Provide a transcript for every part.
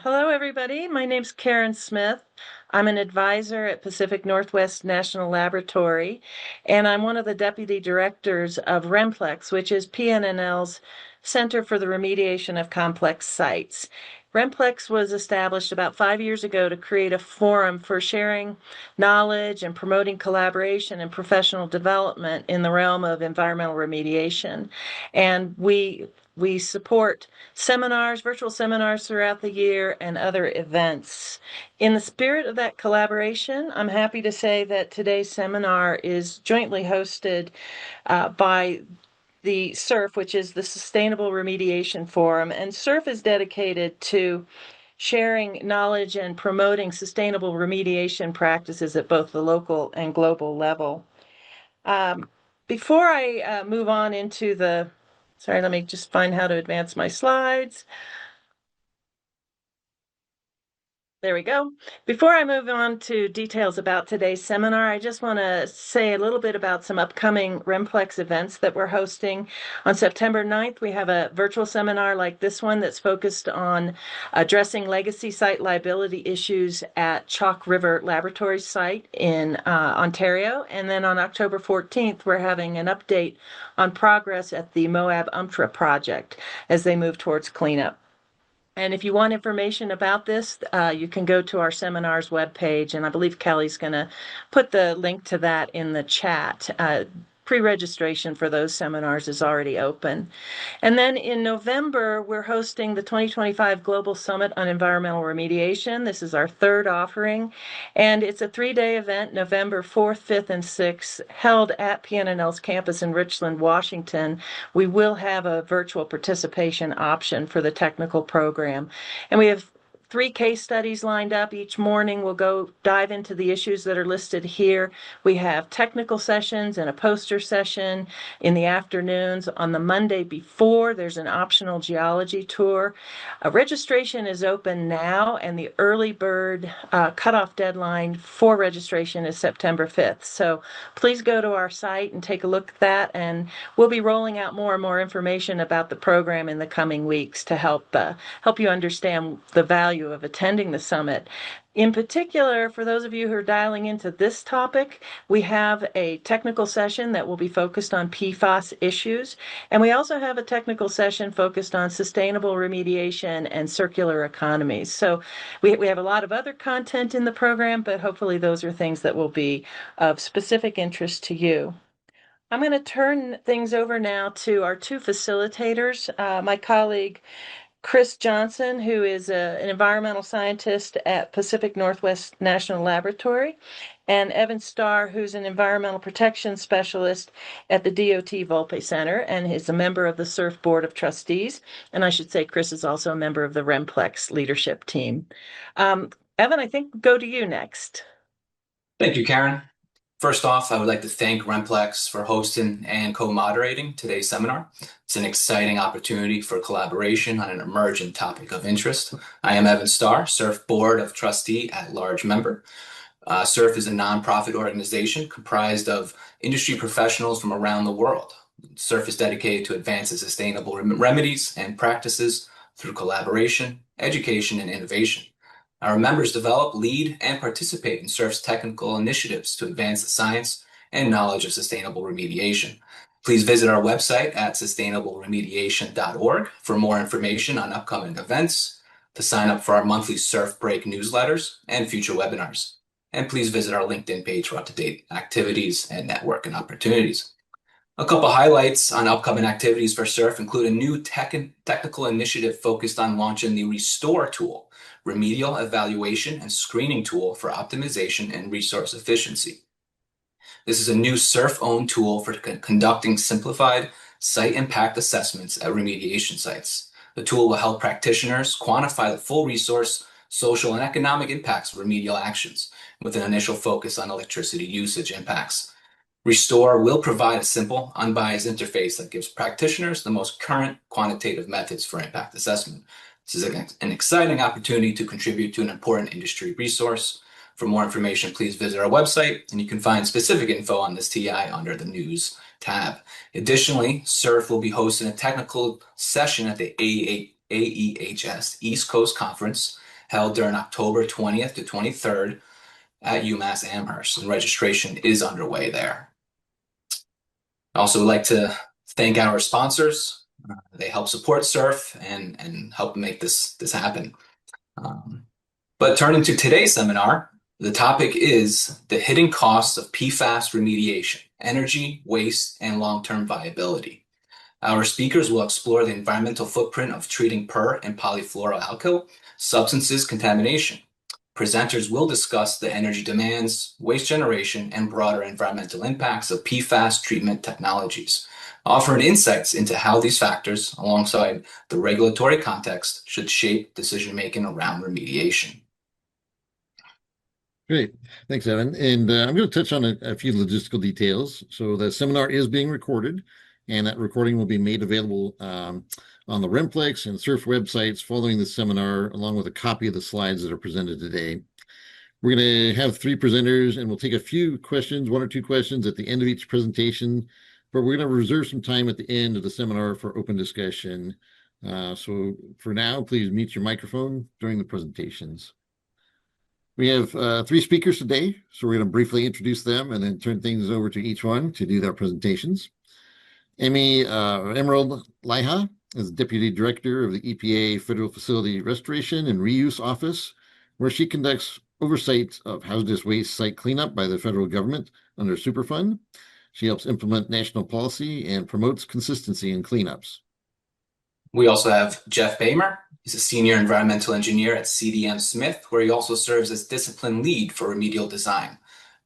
Hello, everybody. My name's Karen Smith. I'm an advisor at Pacific Northwest National Laboratory, and I'm one of the deputy directors of RemPlex, which is PNNL's Center for the Remediation of Complex Sites. RemPlex was established about 5 years ago to create a forum for sharing knowledge and promoting collaboration and professional development in the realm of environmental remediation. And we support seminars, virtual seminars throughout the year, and other events. In the spirit of that collaboration, I'm happy to say that today's seminar is jointly hosted by the SURF, which is the Sustainable Remediation Forum. And SURF is dedicated to sharing knowledge and promoting sustainable remediation practices at both the local and global level. Before I move on into sorry, let me just find how to advance my slides. There we go. Before I move on to details about today's seminar, I just want to say a little bit about some upcoming RemPlex events that we're hosting. On September 9th, we have a virtual seminar like this one that's focused on addressing legacy site liability issues at Chalk River Laboratory site in Ontario. And then on October 14th, we're having an update on progress at the Moab UMTRA project as they move towards cleanup. And if you want information about this, you can go to our seminars webpage, and I believe Kelly's going to put the link to that in the chat. Pre-registration for those seminars is already open. And then in November, we're hosting the 2025 Global Summit on Environmental Remediation. This is our third offering, and it's a 3-day event, November 4th, 5th, and 6th, held at PNNL's campus in Richland, Washington. We will have a virtual participation option for the technical program. And we have 3 case studies lined up. Each morning we'll go dive into the issues that are listed here. We have technical sessions and a poster session in the afternoons. On the Monday before, there's an optional geology tour. Registration is open now, and the early bird cutoff deadline for registration is September 5th. So please go to our site and take a look at that, and we'll be rolling out more and more information about the program in the coming weeks to help you understand the value of attending the summit. In particular, for those of you who are dialing into this topic, we have a technical session that will be focused on PFAS issues, and we also have a technical session focused on sustainable remediation and circular economies. So we have a lot of other content in the program, but hopefully those are things that will be of specific interest to you. I'm going to turn things over now to our 2 facilitators, my colleague Chris Johnson, who is an environmental scientist at Pacific Northwest National Laboratory, and Evan Starr, who's an environmental protection specialist at the DOT Volpe Center and is a member of the SURF Board of Trustees. And I should say Chris is also a member of the RemPlex leadership team. Evan, I think go to you next. Thank you, Karen. First off, I would like to thank RemPlex for hosting and co-moderating today's seminar. It's an exciting opportunity for collaboration on an emerging topic of interest. I am Evan Starr, SURF Board of Trustee at Large Member. SURF is a nonprofit organization comprised of industry professionals from around the world. SURF is dedicated to advancing sustainable remedies and practices through collaboration, education, and innovation. Our members develop, lead, and participate in SURF's technical initiatives to advance the science and knowledge of sustainable remediation. Please visit our website at sustainableremediation.org for more information on upcoming events, to sign up for our monthly SURF Break newsletters and future webinars. And please visit our LinkedIn page for up-to-date activities and networking opportunities. A couple highlights on upcoming activities for SURF include a new technical initiative focused on launching the Restore tool, remedial evaluation and screening tool for optimization and resource efficiency. This is a new SURF-owned tool for conducting simplified site impact assessments at remediation sites. The tool will help practitioners quantify the full resource, social, and economic impacts of remedial actions, with an initial focus on electricity usage impacts. Restore will provide a simple, unbiased interface that gives practitioners the most current quantitative methods for impact assessment. This is an exciting opportunity to contribute to an important industry resource. For more information, please visit our website, and you can find specific info on this TI under the News tab. Additionally, SURF will be hosting a technical session at the AEHS East Coast Conference held during October 20th to 23rd at UMass Amherst, and registration is underway there. I also would like to thank our sponsors. They help support SURF and help make this happen. But turning to today's seminar, the topic is the hidden costs of PFAS remediation, energy, waste, and long-term viability. Our speakers will explore the environmental footprint of treating per and polyfluoroalkyl substances contamination. Presenters will discuss the energy demands, waste generation, and broader environmental impacts of PFAS treatment technologies, offering insights into how these factors, alongside the regulatory context, should shape decision-making around remediation. Great. Thanks, Evan. And I'm going to touch on a few logistical details. So the seminar is being recorded, and that recording will be made available on the RemPlex and SURF websites following the seminar, along with a copy of the slides that are presented today. We're going to have three presenters, and we'll take a few questions, one or two questions at the end of each presentation, but we're going to reserve some time at the end of the seminar for open discussion. So for now, please mute your microphone during the presentations. We have three speakers today, so we're going to briefly introduce them and then turn things over to each one to do their presentations. Emerald Laiha is Deputy Director of the EPA Federal Facility Restoration and Reuse Office, where she conducts oversight of hazardous waste site cleanup by the federal government under Superfund. She helps implement national policy and promotes consistency in cleanups. We also have Jeff Bamer. He's a senior environmental engineer at CDM Smith, where he also serves as discipline lead for remedial design.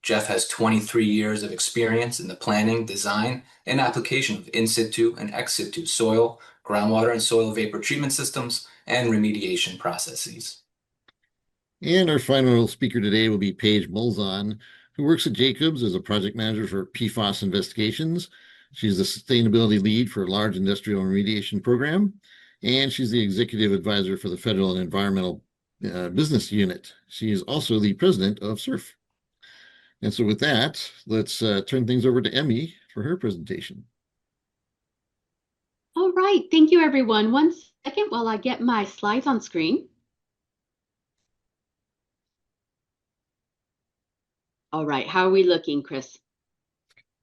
Jeff has 23 years of experience in the planning, design, and application of in situ and ex situ soil, groundwater, and soil vapor treatment systems, and remediation processes. And our final speaker today will be Paige Molzon, who works at Jacobs as a project manager for PFAS investigations. She's the sustainability lead for a large industrial remediation program, and she's the executive advisor for the Federal and Environmental Business Unit. She is also the president of SURF. And so with that, let's turn things over to Emmy for her presentation. All right, thank you everyone. 1 second while I get my slides on screen. All right, how are we looking, Chris?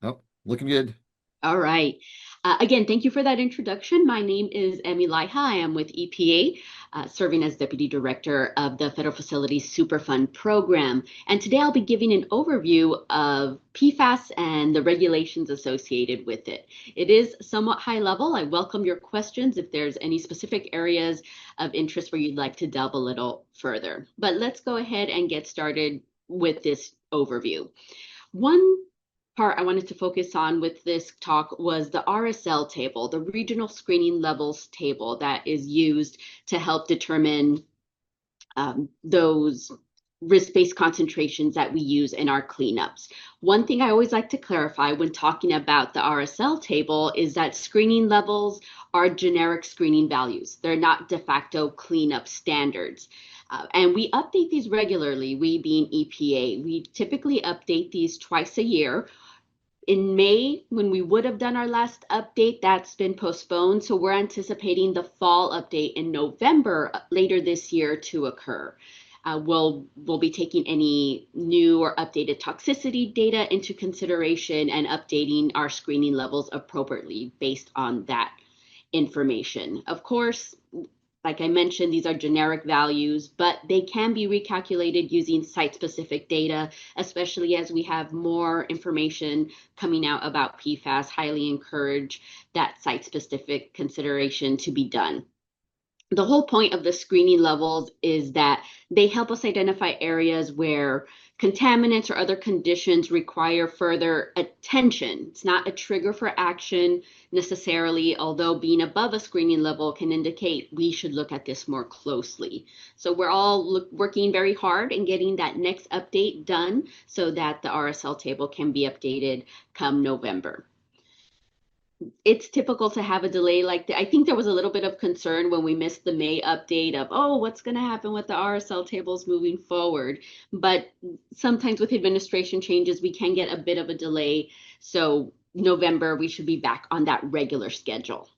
Oh, looking good. All right. Again, thank you for that introduction. My name is Emmy Laiha. I am with EPA, serving as Deputy Director of the Federal Facilities Superfund program. And today I'll be giving an overview of PFAS and the regulations associated with it. It is somewhat high level. I welcome your questions if there's any specific areas of interest where you'd like to delve a little further. But let's go ahead and get started with this overview. One part I wanted to focus on with this talk was the RSL table, the regional screening levels table that is used to help determine those risk-based concentrations that we use in our cleanups. One thing I always like to clarify when talking about the RSL table is that screening levels are generic screening values. They're not de facto cleanup standards. And we update these regularly, we being EPA. We typically update these twice a year. In May, when we would have done our last update, that's been postponed. So we're anticipating the fall update in November later this year to occur. We'll be taking any new or updated toxicity data into consideration and updating our screening levels appropriately based on that information. Of course, like I mentioned, these are generic values, but they can be recalculated using site-specific data, especially as we have more information coming out about PFAS. Highly encourage that site-specific consideration to be done. The whole point of the screening levels is that they help us identify areas where contaminants or other conditions require further attention. It's not a trigger for action necessarily, although being above a screening level can indicate we should look at this more closely. So we're all working very hard in getting that next update done so that the RSL table can be updated come November. It's typical to have a delay like that. I think there was a little bit of concern when we missed the May update of, oh, what's going to happen with the RSL tables moving forward? But sometimes with administration changes, we can get a bit of a delay. So November, we should be back on that regular schedule.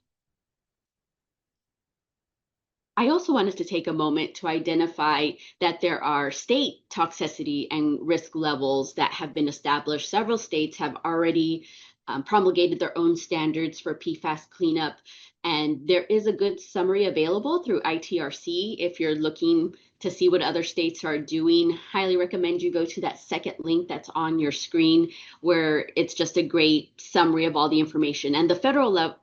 I also wanted to take a moment to identify that there are state toxicity and risk levels that have been established. Several states have already promulgated their own standards for PFAS cleanup, and there is a good summary available through ITRC. If you're looking to see what other states are doing, highly recommend you go to that second link that's on your screen, where it's just a great summary of all the information. And the federal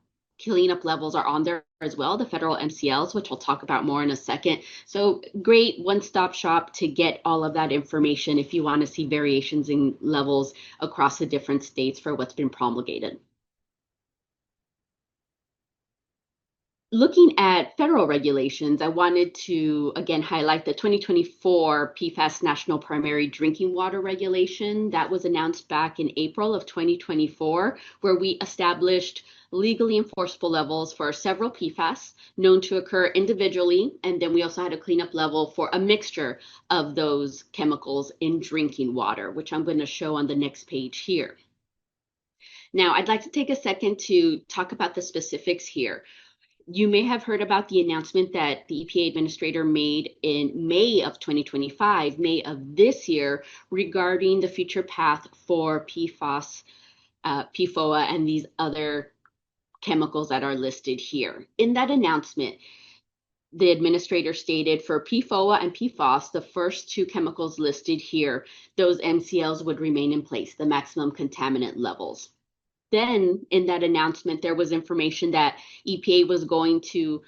cleanup levels are on there as well, the federal MCLs, which I'll talk about more in a second. So great one-stop shop to get all of that information if you want to see variations in levels across the different states for what's been promulgated. Looking at federal regulations, I wanted to again highlight the 2024 PFAS National Primary Drinking Water Regulation that was announced back in April of 2024, where we established legally enforceable levels for several PFAS known to occur individually, and then we also had a cleanup level for a mixture of those chemicals in drinking water, which I'm going to show on the next page here. Now, I'd like to take a second to talk about the specifics here. You may have heard about the announcement that the EPA administrator made in May of 2025, May of this year, regarding the future path for PFAS, PFOA, and these other chemicals that are listed here. In that announcement, the administrator stated for PFOA and PFAS, the first two chemicals listed here, those MCLs would remain in place, the maximum contaminant levels. Then in that announcement, there was information that EPA was going to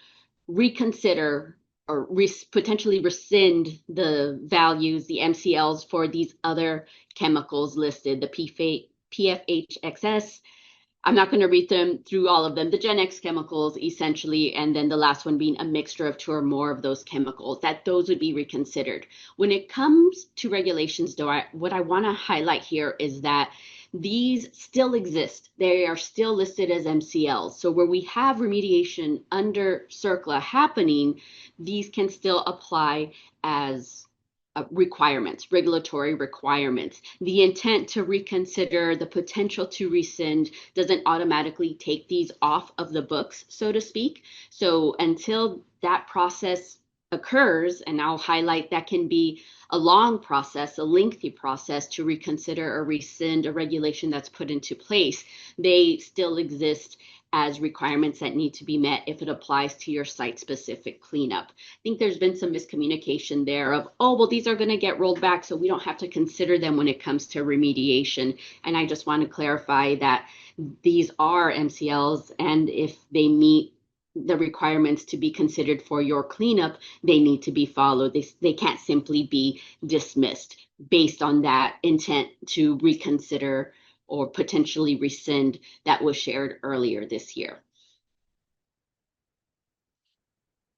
reconsider or potentially rescind the values, the MCLs for these other chemicals listed, the PFHXS. I'm not going to read them through all of them, the Gen X chemicals essentially, and then the last one being a mixture of two or more of those chemicals, that those would be reconsidered. When it comes to regulations, though, what I want to highlight here is that these still exist. They are still listed as MCLs. So where we have remediation under CERCLA happening, these can still apply as requirements, regulatory requirements. The intent to reconsider, the potential to rescind doesn't automatically take these off of the books, so to speak. So until that process occurs, and I'll highlight that can be a long process, a lengthy process to reconsider or rescind a regulation that's put into place, they still exist as requirements that need to be met if it applies to your site-specific cleanup. I think there's been some miscommunication there of, oh, well, these are going to get rolled back, so we don't have to consider them when it comes to remediation. And I just want to clarify that these are MCLs, and if they meet the requirements to be considered for your cleanup, they need to be followed. They can't simply be dismissed based on that intent to reconsider or potentially rescind that was shared earlier this year.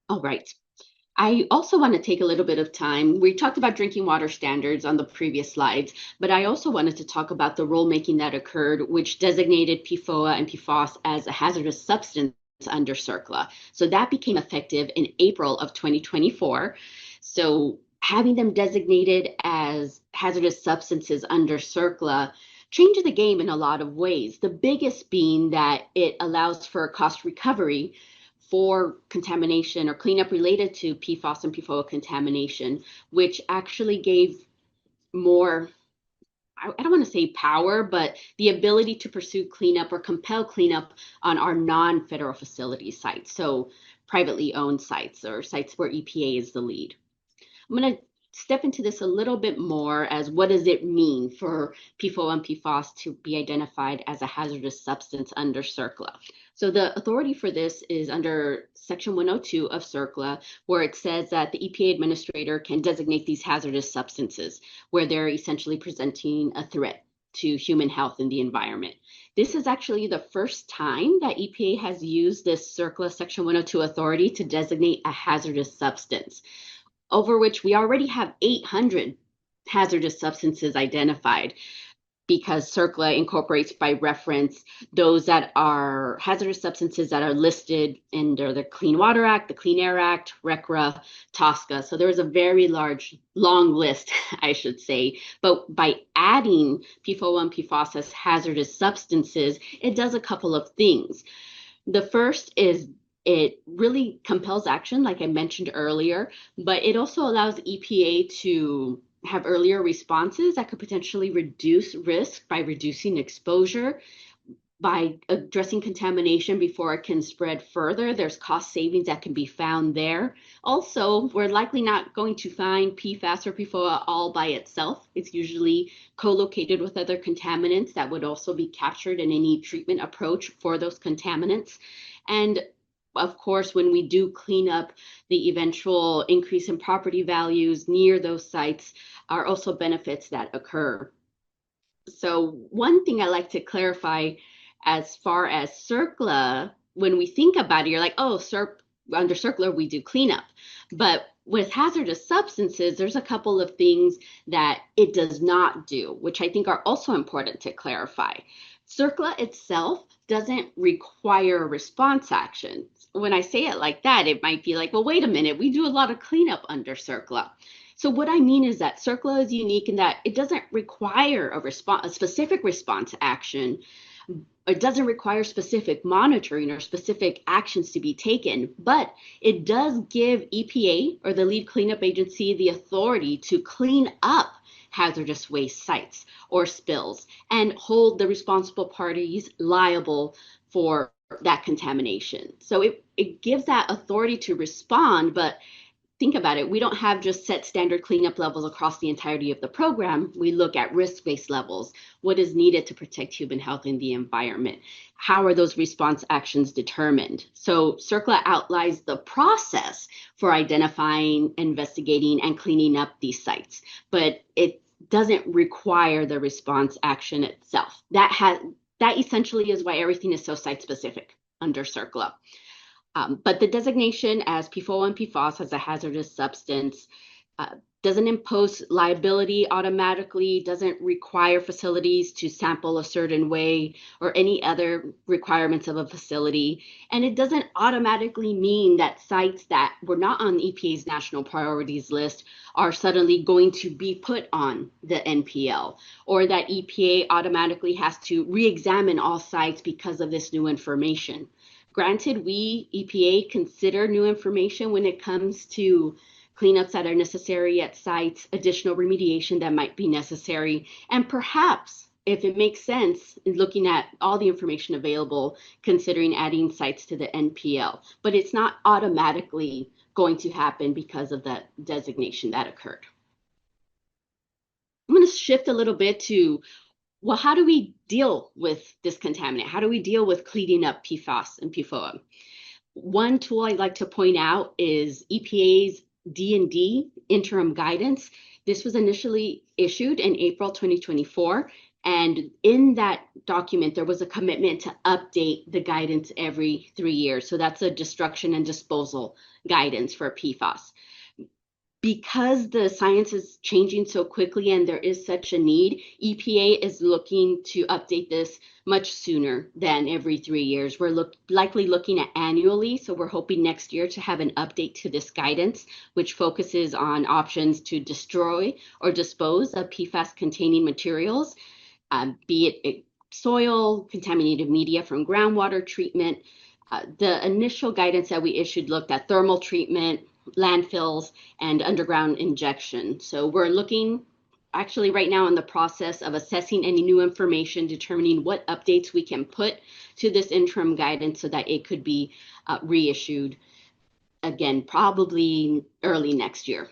All right. I also want to take a little bit of time. We talked about drinking water standards on the previous slides, but I also wanted to talk about the rulemaking that occurred, which designated PFOA and PFAS as a hazardous substance under CERCLA. So that became effective in April of 2024. So having them designated as hazardous substances under CERCLA changed the game in a lot of ways. The biggest being that it allows for cost recovery for contamination or cleanup related to PFAS and PFOA contamination, which actually gave more, I don't want to say power, but the ability to pursue cleanup or compel cleanup on our non-federal facility sites, so privately owned sites or sites where EPA is the lead. I'm going to step into this a little bit more as what does it mean for PFOA and PFAS to be identified as a hazardous substance under CERCLA. So the authority for this is under Section 102 of CERCLA, where it says that the EPA administrator can designate these hazardous substances where they're essentially presenting a threat to human health and the environment. This is actually the first time that EPA has used this CERCLA Section 102 authority to designate a hazardous substance, over which we already have 800 hazardous substances identified, because CERCLA incorporates by reference those that are hazardous substances that are listed under the Clean Water Act, the Clean Air Act, RCRA, TSCA. So there is a very long list, I should say. But by adding PFOA and PFAS as hazardous substances, it does a couple of things. The first is It really compels action, like I mentioned earlier, but it also allows EPA to have earlier responses that could potentially reduce risk by reducing exposure, by addressing contamination before it can spread further. There's cost savings that can be found there. Also, we're likely not going to find PFAS or PFOA all by itself. It's usually co-located with other contaminants that would also be captured in any treatment approach for those contaminants. And of course, when we do clean up, the eventual increase in property values near those sites are also benefits that occur. So one thing I like to clarify as far as CERCLA, when we think about it, you're like, oh, under CERCLA, we do cleanup. But with hazardous substances, there's a couple of things that it does not do, which I think are also important to clarify. CERCLA itself doesn't require response actions. When I say it like that, it might be like, well, wait a minute, we do a lot of cleanup under CERCLA. So what I mean is that CERCLA is unique in that it doesn't require a specific response action. It doesn't require specific monitoring or specific actions to be taken, but it does give EPA, or the lead cleanup agency, the authority to clean up hazardous waste sites or spills and hold the responsible parties liable for that contamination. So it gives that authority to respond, but think about it, we don't have just set standard cleanup levels across the entirety of the program. We look at risk-based levels. What is needed to protect human health and the environment? How are those response actions determined? So CERCLA outlines the process for identifying, investigating, and cleaning up these sites, but it doesn't require the response action itself. That essentially is why everything is so site-specific under CERCLA. But the designation as PFOA and PFAS as a hazardous substance doesn't impose liability automatically, doesn't require facilities to sample a certain way or any other requirements of a facility. And it doesn't automatically mean that sites that were not on EPA's national priorities list are suddenly going to be put on the NPL, or that EPA automatically has to re-examine all sites because of this new information. Granted, we, EPA, consider new information when it comes to cleanups that are necessary at sites, additional remediation that might be necessary, and perhaps, if it makes sense, looking at all the information available, considering adding sites to the NPL. But it's not automatically going to happen because of that designation that occurred. I'm going to shift a little bit to, well, how do we deal with this contaminant? How do we deal with cleaning up PFAS and PFOA? One tool I'd like to point out is EPA's D&D interim guidance. This was initially issued in April 2024. And in that document, there was a commitment to update the guidance every 3 years. So that's a destruction and disposal guidance for PFAS. Because the science is changing so quickly and there is such a need, EPA is looking to update this much sooner than every 3 years. We're likely looking at annually, so we're hoping next year to have an update to this guidance, which focuses on options to destroy or dispose of PFAS-containing materials, be it soil, contaminated media from groundwater treatment. The initial guidance that we issued looked at thermal treatment, landfills, and underground injection. So we're looking actually right now in the process of assessing any new information, determining what updates we can put to this interim guidance so that it could be reissued again, probably early next year.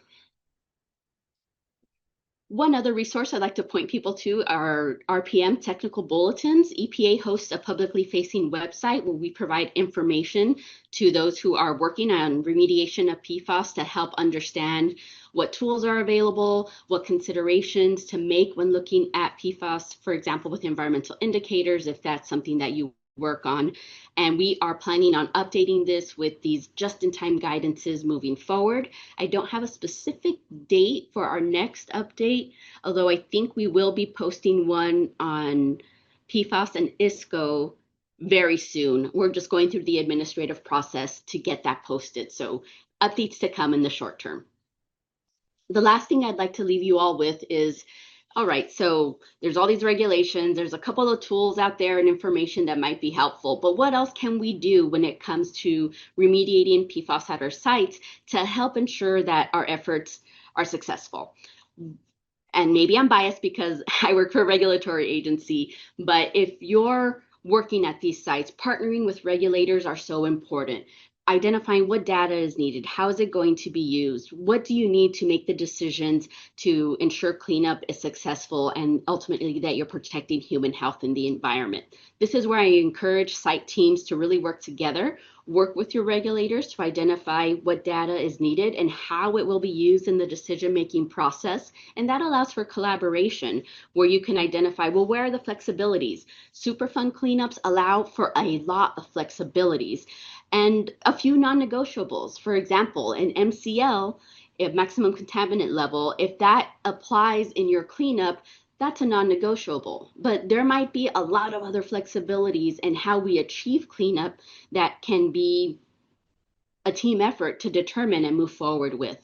One other resource I'd like to point people to are RPM technical bulletins. EPA hosts a publicly facing website where we provide information to those who are working on remediation of PFAS to help understand what tools are available, what considerations to make when looking at PFAS, for example, with environmental indicators, if that's something that you work on. And we are planning on updating this with these just-in-time guidances moving forward. I don't have a specific date for our next update, although I think we will be posting one on PFAS and ISCO very soon. We're just going through the administrative process to get that posted. So updates to come in the short term. The last thing I'd like to leave you all with is All right, so there's all these regulations, there's a couple of tools out there and information that might be helpful, but what else can we do when it comes to remediating PFAS at our sites to help ensure that our efforts are successful? And maybe I'm biased because I work for a regulatory agency, but if you're working at these sites, partnering with regulators are so important. Identifying what data is needed, how is it going to be used, what do you need to make the decisions to ensure cleanup is successful and ultimately that you're protecting human health and the environment. This is where I encourage site teams to really work together, work with your regulators to identify what data is needed and how it will be used in the decision-making process. And that allows for collaboration where you can identify, well, where are the flexibilities? Superfund cleanups allow for a lot of flexibilities and a few non-negotiables. For example, an MCL, a maximum contaminant level, if that applies in your cleanup, that's a non-negotiable. But there might be a lot of other flexibilities in how we achieve cleanup that can be a team effort to determine and move forward with.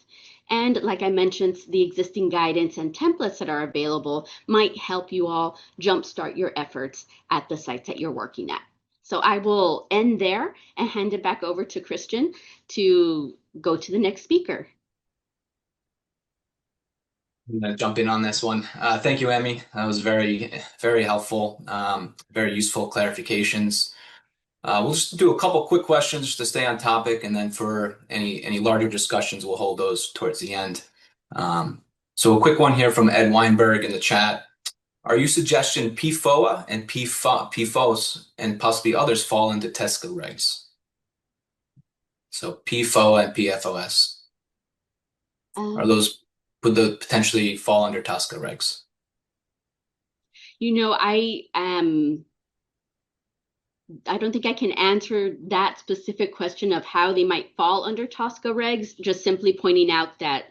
And like I mentioned, the existing guidance and templates that are available might help you all jumpstart your efforts at the sites that you're working at. So I will end there and hand it back over to Christian to go to the next speaker. I'm going to jump in on this one. Thank you, Emmy. That was very, very helpful, very useful clarifications. We'll just do a couple quick questions just to stay on topic, and then for any larger discussions, we'll hold those towards the end. So a quick one here from Ed Weinberg in the chat. Are you suggesting PFOA and PFOS and possibly others fall into TSCA regs? So PFOA and PFOS. Are those would they potentially fall under TSCA regs? You know, I don't think I can answer that specific question of how they might fall under TSCA regs, just simply pointing out that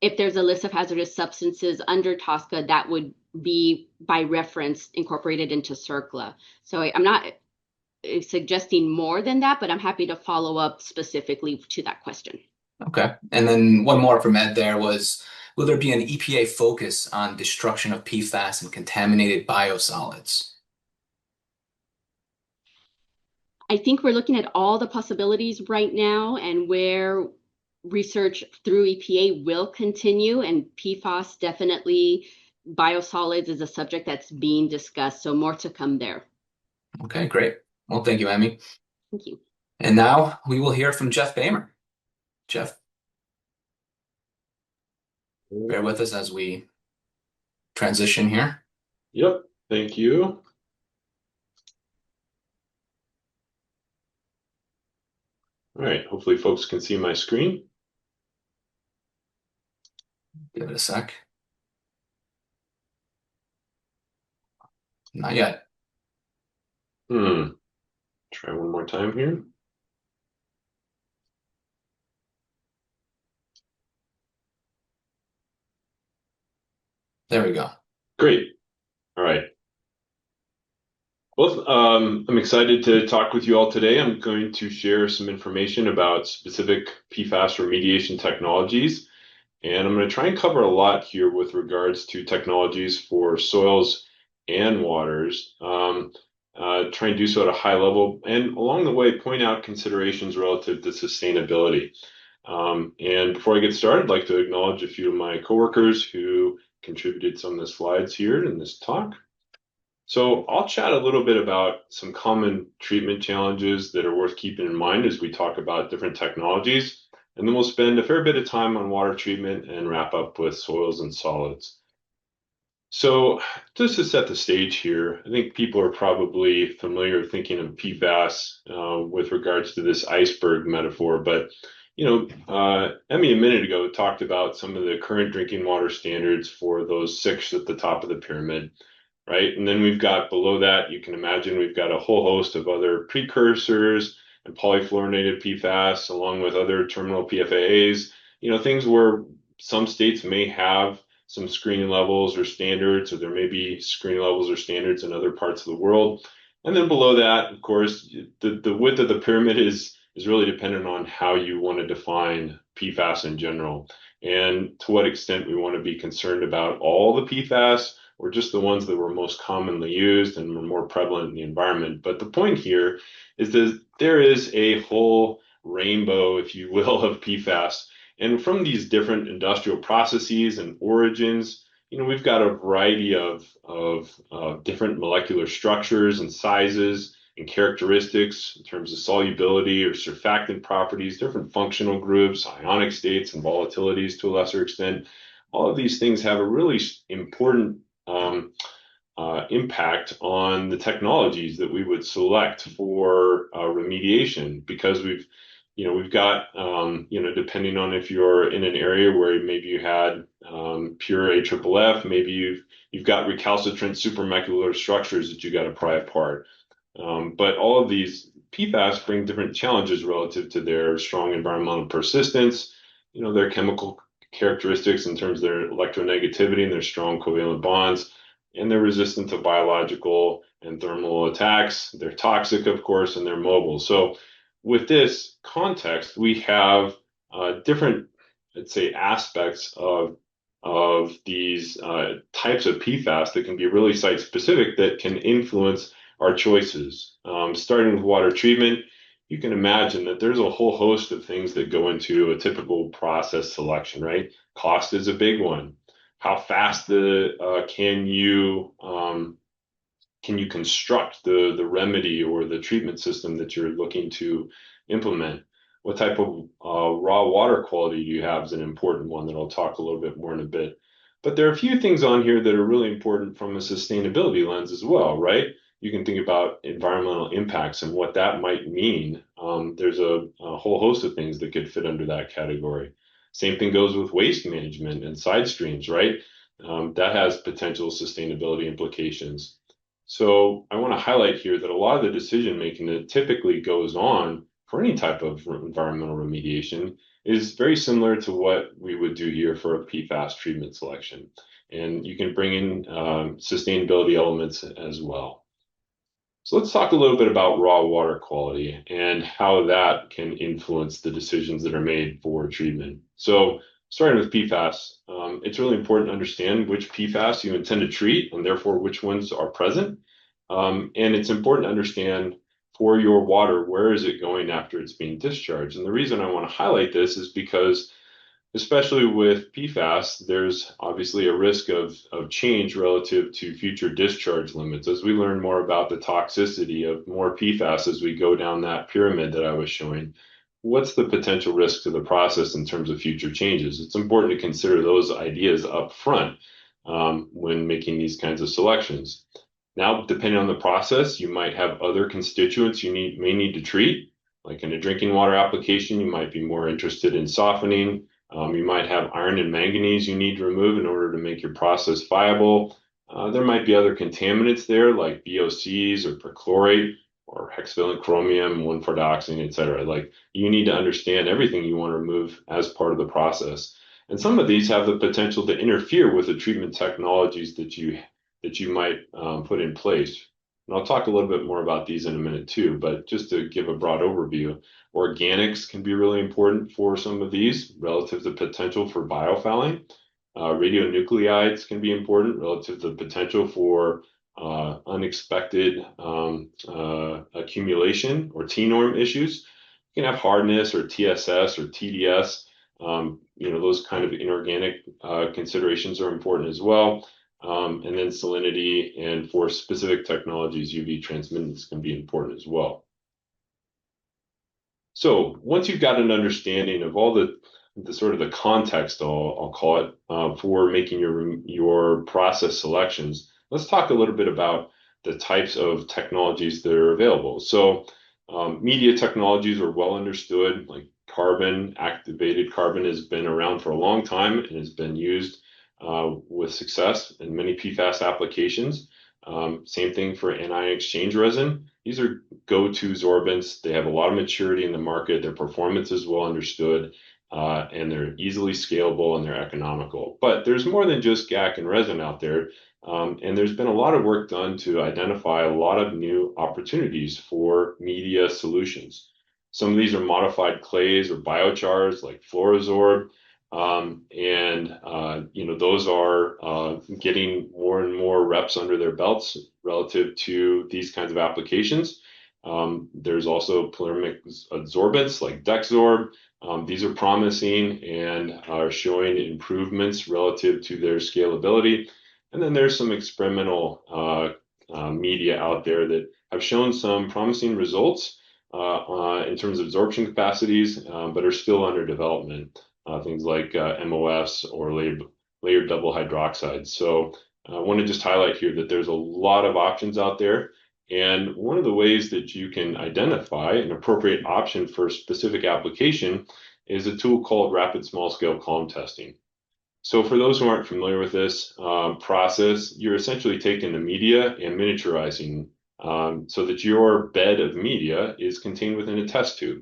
if there's a list of hazardous substances under TSCA, that would be by reference incorporated into CERCLA. So I'm not suggesting more than that, but I'm happy to follow up specifically to that question. Okay. And then one more from Ed there was, will there be an EPA focus on destruction of PFAS and contaminated biosolids? I think we're looking at all the possibilities right now and where research through EPA will continue, and PFAS definitely, biosolids is a subject that's being discussed, so more to come there. Okay, great. Well, thank you, Emmy. Thank you. And now we will hear from Jeff Bamer. Jeff, bear with us as we transition here. Yep, thank you. All right, hopefully folks can see my screen. Give it a sec. Not yet. Try one more time here. There we go. Great. All right. Well, I'm excited to talk with you all today. I'm going to share some information about specific PFAS remediation technologies, and I'm going to try and cover a lot here with regards to technologies for soils and waters. Try and do so at a high level, and along the way, point out considerations relative to sustainability. And before I get started, I'd like to acknowledge a few of my coworkers who contributed some of the slides here in this talk. So I'll chat a little bit about some common treatment challenges that are worth keeping in mind as we talk about different technologies. And then we'll spend a fair bit of time on water treatment and wrap up with soils and solids. So just to set the stage here, I think people are probably familiar thinking of PFAS with regards to this iceberg metaphor. But, Emmy a minute ago talked about some of the current drinking water standards for those six at the top of the pyramid. Right. And then we've got below that, you can imagine we've got a whole host of other precursors and polyfluoroalkyl PFAS, along with other terminal PFAS, things where some states may have some screening levels or standards, or there may be screening levels or standards in other parts of the world. And then below that, of course, the width of the pyramid is really dependent on how you want to define PFAS in general. and to what extent we want to be concerned about all the PFAS or just the ones that were most commonly used and were more prevalent in the environment. But the point here is that there is a whole rainbow, if you will, of PFAS. And from these different industrial processes and origins, we've got a variety of different molecular structures and sizes and characteristics in terms of solubility or surfactant properties, different functional groups, ionic states, and volatilities to a lesser extent. All of these things have a really important impact on the technologies that we would select for remediation, because we've got, depending on if you're in an area where maybe you had pure AFFF, maybe you've got recalcitrant supramolecular structures that you got to pry apart. But all of these PFAS bring different challenges relative to their strong environmental persistence, their chemical characteristics in terms of their electronegativity and their strong covalent bonds, and they're resistant to biological and thermal attacks. They're toxic, of course, and they're mobile. So with this context, we have different, let's say, aspects of these types of PFAS that can be really site specific that can influence our choices. Starting with water treatment, you can imagine that there's a whole host of things that go into a typical process selection, right? Cost is a big one. How fast can you construct the remedy or the treatment system that you're looking to implement? What type of raw water quality do you have is an important one that I'll talk a little bit more in a bit. But there are a few things on here that are really important from a sustainability lens as well, right? You can think about environmental impacts and what that might mean. There's a whole host of things that could fit under that category. Same thing goes with waste management and side streams, right? That has potential sustainability implications. So I want to highlight here that a lot of the decision making that typically goes on for any type of environmental remediation is very similar to what we would do here for a PFAS treatment selection. And you can bring in sustainability elements as well. So let's talk a little bit about raw water quality and how that can influence the decisions that are made for treatment. So starting with PFAS, it's really important to understand which PFAS you intend to treat and therefore which ones are present. And it's important to understand for your water, where is it going after it's being discharged? And the reason I want to highlight this is because especially with PFAS, there's obviously a risk of change relative to future discharge limits. As we learn more about the toxicity of more PFAS as we go down that pyramid that I was showing, what's the potential risk to the process in terms of future changes? It's important to consider those ideas up front when making these kinds of selections. Now, depending on the process, you might have other constituents you may need to treat. Like in a drinking water application, you might be more interested in softening. You might have iron and manganese you need to remove in order to make your process viable. There might be other contaminants there like VOCs or perchlorate or hexavalent chromium, 1,4-dioxane, et cetera. Like you need to understand everything you want to remove as part of the process. And some of these have the potential to interfere with the treatment technologies that you might put in place. And I'll talk a little bit more about these in a minute too, but just to give a broad overview, organics can be really important for some of these relative to potential for biofouling. Radionuclides can be important relative to the potential for unexpected accumulation or T-norm issues. You can have hardness or TSS or TDS. Those kind of inorganic considerations are important as well. And then salinity, and for specific technologies, UV transmittance can be important as well. So once you've got an understanding of all the sort of the context, I'll call it, for making your process selections, let's talk a little bit about the types of technologies that are available. So media technologies are well understood, like carbon, activated carbon has been around for a long time and has been used with success in many PFAS applications. Same thing for anion exchange resin. These are go-to sorbents. They have a lot of maturity in the market. Their performance is well understood, and they're easily scalable and they're economical. But there's more than just GAC and resin out there. And there's been a lot of work done to identify a lot of new opportunities for media solutions. Some of these are modified clays or biochars like Fluorosorb. Those are getting more and more reps under their belts relative to these kinds of applications. There's also polymeric adsorbents like Dexorb. These are promising and are showing improvements relative to their scalability. And then there's some experimental media out there that have shown some promising results in terms of absorption capacities, but are still under development. Things like MOS or layered double hydroxide. So I want to just highlight here that there's a lot of options out there. And one of the ways that you can identify an appropriate option for a specific application is a tool called rapid small scale column testing. So for those who aren't familiar with this process, you're essentially taking the media and miniaturizing so that your bed of media is contained within a test tube.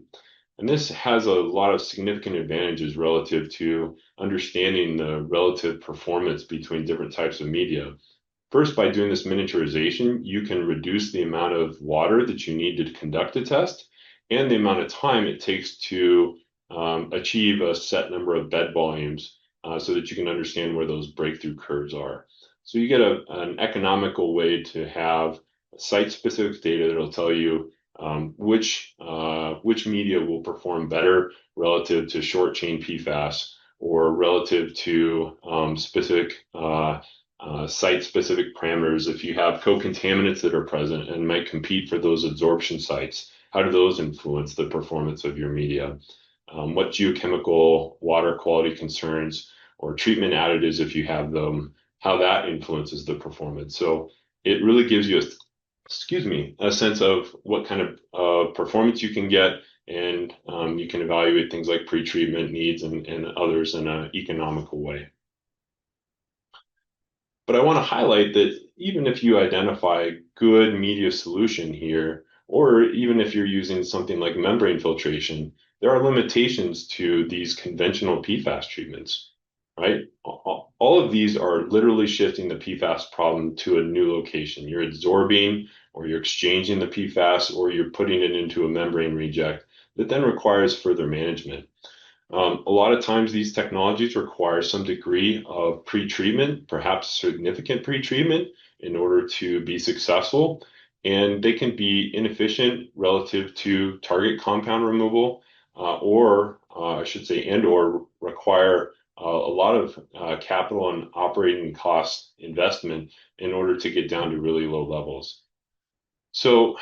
And this has a lot of significant advantages relative to understanding the relative performance between different types of media. First, by doing this miniaturization, you can reduce the amount of water that you need to conduct a test and the amount of time it takes to achieve a set number of bed volumes so that you can understand where those breakthrough curves are. So you get an economical way to have site-specific data that will tell you which media will perform better relative to short chain PFAS or relative to specific site-specific parameters. If you have co-contaminants that are present and might compete for those adsorption sites, how do those influence the performance of your media? What geochemical water quality concerns or treatment additives, if you have them, how that influences the performance. So it really gives you a sense of what kind of performance you can get, and you can evaluate things like pre-treatment needs and others in an economical way. But I want to highlight that even if you identify a good media solution here, or even if you're using something like membrane filtration, there are limitations to these conventional PFAS treatments, right? All of these are literally shifting the PFAS problem to a new location. You're adsorbing, or you're exchanging the PFAS, or you're putting it into a membrane reject that then requires further management. A lot of times these technologies require some degree of pre-treatment, perhaps significant pre-treatment, in order to be successful. And they can be inefficient relative to target compound removal, or require a lot of capital and operating cost investment in order to get down to really low levels. So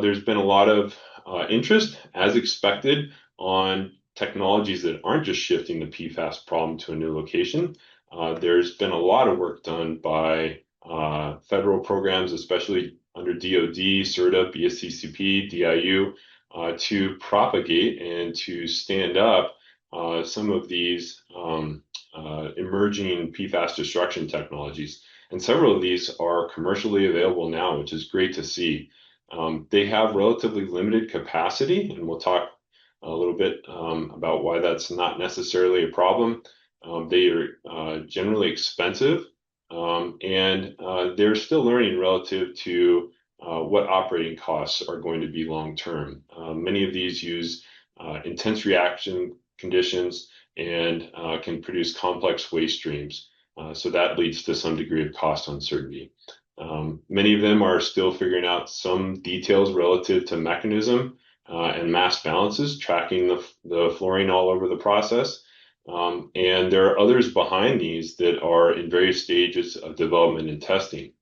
there's been a lot of interest, as expected, on technologies that aren't just shifting the PFAS problem to a new location. There's been a lot of work done by federal programs, especially under DoD, CERTA, BSCCP, DIU, to propagate and to stand up some of these emerging PFAS destruction technologies. And several of these are commercially available now, which is great to see. They have relatively limited capacity, and we'll talk a little bit about why that's not necessarily a problem. They are generally expensive, and they're still learning relative to what operating costs are going to be long term. Many of these use intense reaction conditions and can produce complex waste streams. So that leads to some degree of cost uncertainty. Many of them are still figuring out some details relative to mechanism and mass balances, tracking the fluorine all over the process. And there are others behind these that are in various stages of development and testing.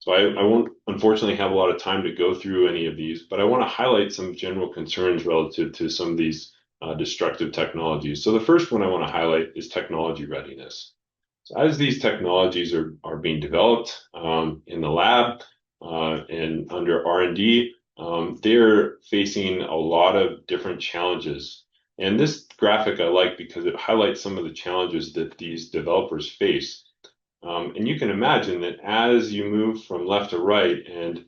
So I won't unfortunately have a lot of time to go through any of these, but I want to highlight some general concerns relative to some of these destructive technologies. So the first one I want to highlight is technology readiness. So as these technologies are being developed in the lab and under R&D, they're facing a lot of different challenges. And this graphic I like because it highlights some of the challenges that these developers face. And you can imagine that as you move from left to right and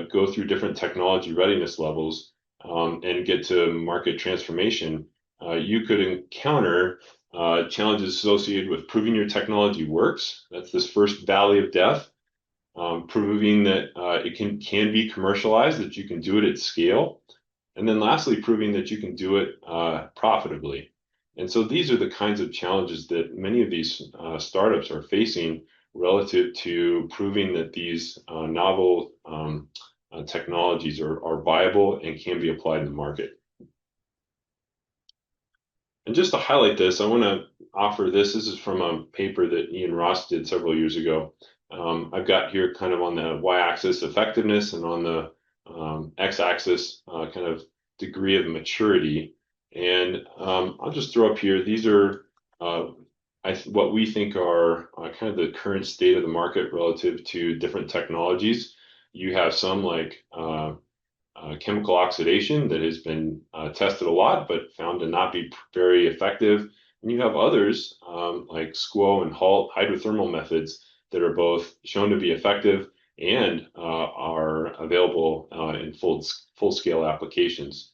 go through different technology readiness levels and get to market transformation, you could encounter challenges associated with proving your technology works. That's this first valley of death. Proving that it can be commercialized, that you can do it at scale. And then lastly, proving that you can do it profitably. And so these are the kinds of challenges that many of these startups are facing relative to proving that these novel technologies are viable and can be applied in the market. And just to highlight this, I want to offer this. This is from a paper that Ian Ross did several years ago. I've got here kind of on the y-axis effectiveness and on the x-axis kind of degree of maturity. And I'll just throw up here, these are what we think are kind of the current state of the market relative to different technologies. You have some like chemical oxidation that has been tested a lot, but found to not be very effective. And you have others like SQO and HALT hydrothermal methods that are both shown to be effective and are available in full-scale applications.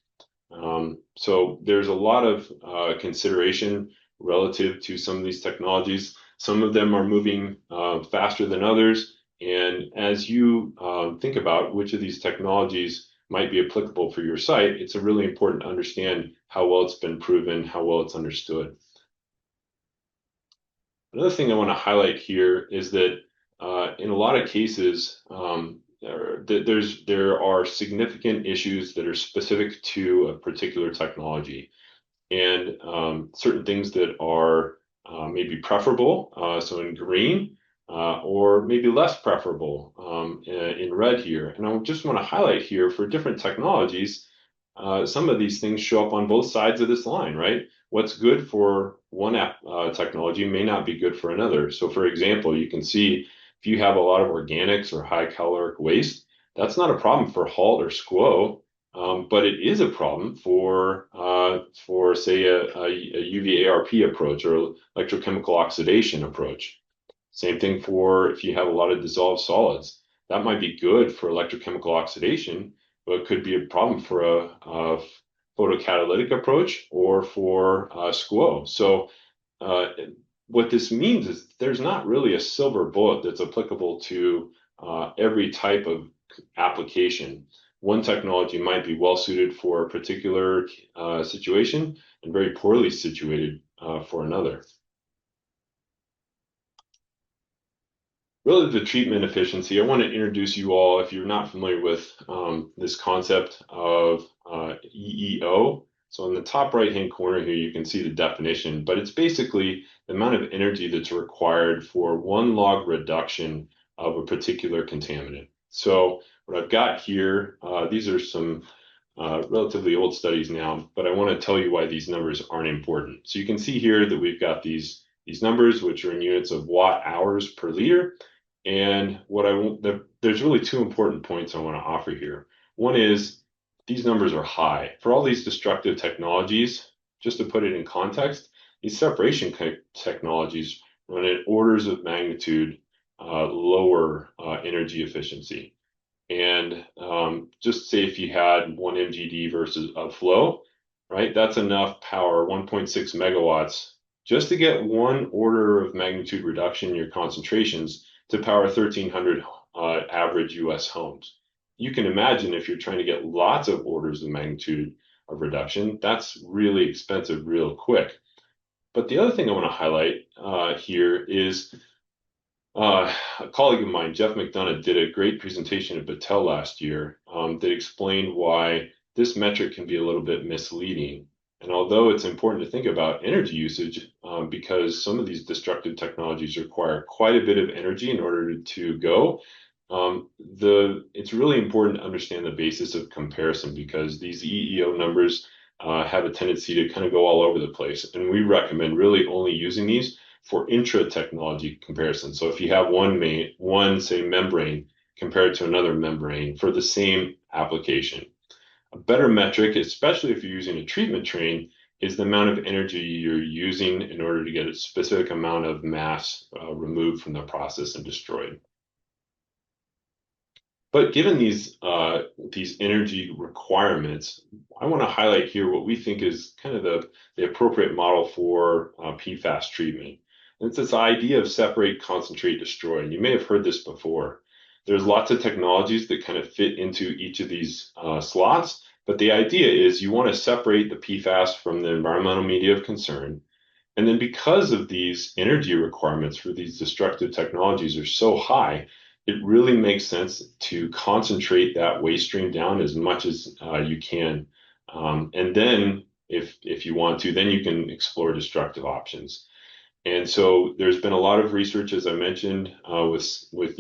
So there's a lot of consideration relative to some of these technologies. Some of them are moving faster than others. And as you think about which of these technologies might be applicable for your site, it's really important to understand how well it's been proven, how well it's understood. Another thing I want to highlight here is that in a lot of cases, there are significant issues that are specific to a particular technology, and certain things that are maybe preferable, so in green, or maybe less preferable in red here. And I just want to highlight here for different technologies, some of these things show up on both sides of this line, right? What's good for one technology may not be good for another. So for example, you can see if you have a lot of organics or high caloric waste, that's not a problem for HALT or SQO, but it is a problem for say a UV-ARP approach or electrochemical oxidation approach. Same thing for if you have a lot of dissolved solids. That might be good for electrochemical oxidation, but it could be a problem for a photocatalytic approach or for SQO. So what this means is there's not really a silver bullet that's applicable to every type of application. One technology might be well suited for a particular situation and very poorly situated for another. Relative to treatment efficiency, I want to introduce you all, if you're not familiar with this concept of EEO. So in the top right-hand corner here, you can see the definition, but it's basically the amount of energy that's required for 1 log reduction of a particular contaminant. So what I've got here, these are some relatively old studies now, but I want to tell you why these numbers aren't important. So you can see here that we've got these numbers, which are in units of watt-hours per liter. And there's really 2 important points I want to offer here. One is these numbers are high. For all these destructive technologies, just to put it in context, these separation technologies run at orders of magnitude lower energy efficiency. And just say if you had 1 MGD versus a flow, right? That's enough power, 1.6 megawatts, just to get 1 order of magnitude reduction in your concentrations to power 1,300 average US homes. You can imagine if you're trying to get lots of orders of magnitude of reduction, that's really expensive real quick. But the other thing I want to highlight here is a colleague of mine, Jeff McDonough, did a great presentation at Battelle last year that explained why this metric can be a little bit misleading. And although it's important to think about energy usage, because some of these destructive technologies require quite a bit of energy in order to go, it's really important to understand the basis of comparison, because these EEO numbers have a tendency to kind of go all over the place. And we recommend really only using these for intra-technology comparison. So if you have one say membrane compared to another membrane for the same application. A better metric, especially if you're using a treatment train, is the amount of energy you're using in order to get a specific amount of mass removed from the process and destroyed. But given these energy requirements, I want to highlight here what we think is kind of the appropriate model for PFAS treatment. And it's this idea of separate, concentrate, destroy. And you may have heard this before. There's lots of technologies that kind of fit into each of these slots, But the idea is you want to separate the PFAS from the environmental media of concern. And then because of these energy requirements for these destructive technologies are so high, it really makes sense to concentrate that waste stream down as much as you can. And then if you want to, then you can explore destructive options. And so there's been a lot of research, as I mentioned, with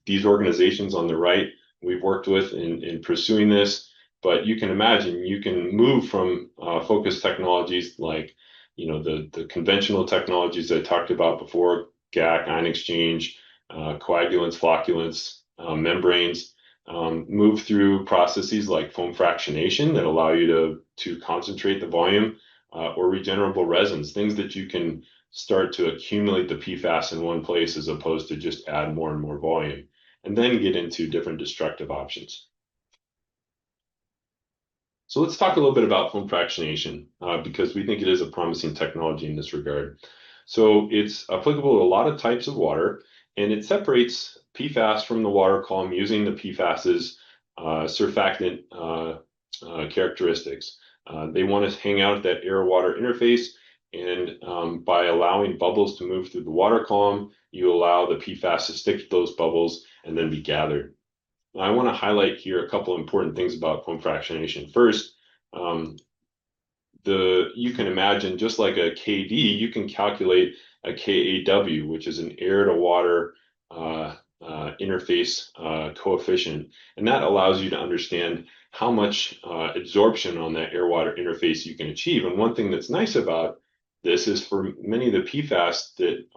these organizations on the right we've worked with in pursuing this. But you can imagine you can move from focused technologies like the conventional technologies I talked about before, GAC, ion exchange, coagulants, flocculants, membranes, move through processes like foam fractionation that allow you to concentrate the volume, or regenerable resins, things that you can start to accumulate the PFAS in one place as opposed to just add more and more volume, and then get into different destructive options. So let's talk a little bit about foam fractionation because we think it is a promising technology in this regard. So it's applicable to a lot of types of water, and it separates PFAS from the water column using the PFAS's surfactant characteristics. They want to hang out at that air-water interface, and by allowing bubbles to move through the water column, you allow the PFAS to stick to those bubbles and then be gathered. I want to highlight here a couple important things about foam fractionation. First, you can imagine just like a KD, you can calculate a KAW, which is an air to water interface coefficient, and that allows you to understand how much absorption on that air-water interface you can achieve. And one thing that's nice about this is for many of the PFAS that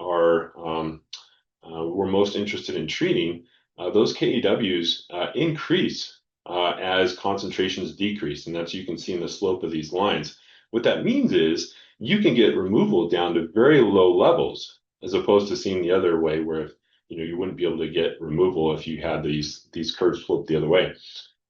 we're most interested in treating, those KAWs increase as concentrations decrease, and that's you can see in the slope of these lines. What that means is you can get removal down to very low levels, as opposed to seeing the other way, where you wouldn't be able to get removal if you had these curves flipped the other way.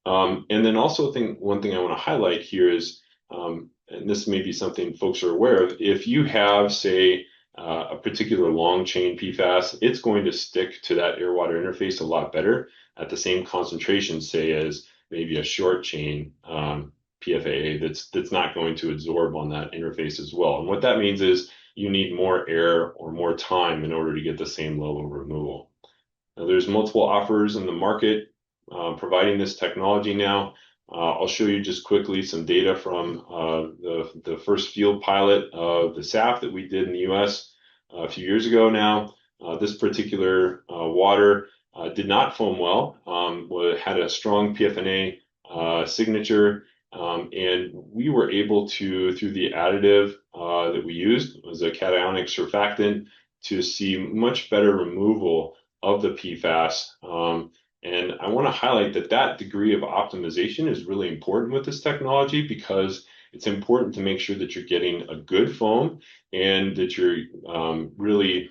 And then also one thing I want to highlight here is, and this may be something folks are aware of, if you have, say, a particular long chain PFAS, it's going to stick to that air-water interface a lot better at the same concentration, say, as maybe a short chain PFAA that's not going to absorb on that interface as well. And what that means is you need more air or more time in order to get the same level of removal. Now, there's multiple offers in the market providing this technology now. I'll show you just quickly some data from the first field pilot of the SAF that we did in the US a few years ago now. This particular water did not foam well, had a strong PFNA signature, and we were able to, through the additive that we used, it was a cationic surfactant, to see much better removal of the PFAS. And I want to highlight that degree of optimization is really important with this technology, because it's important to make sure that you're getting a good foam and that you're really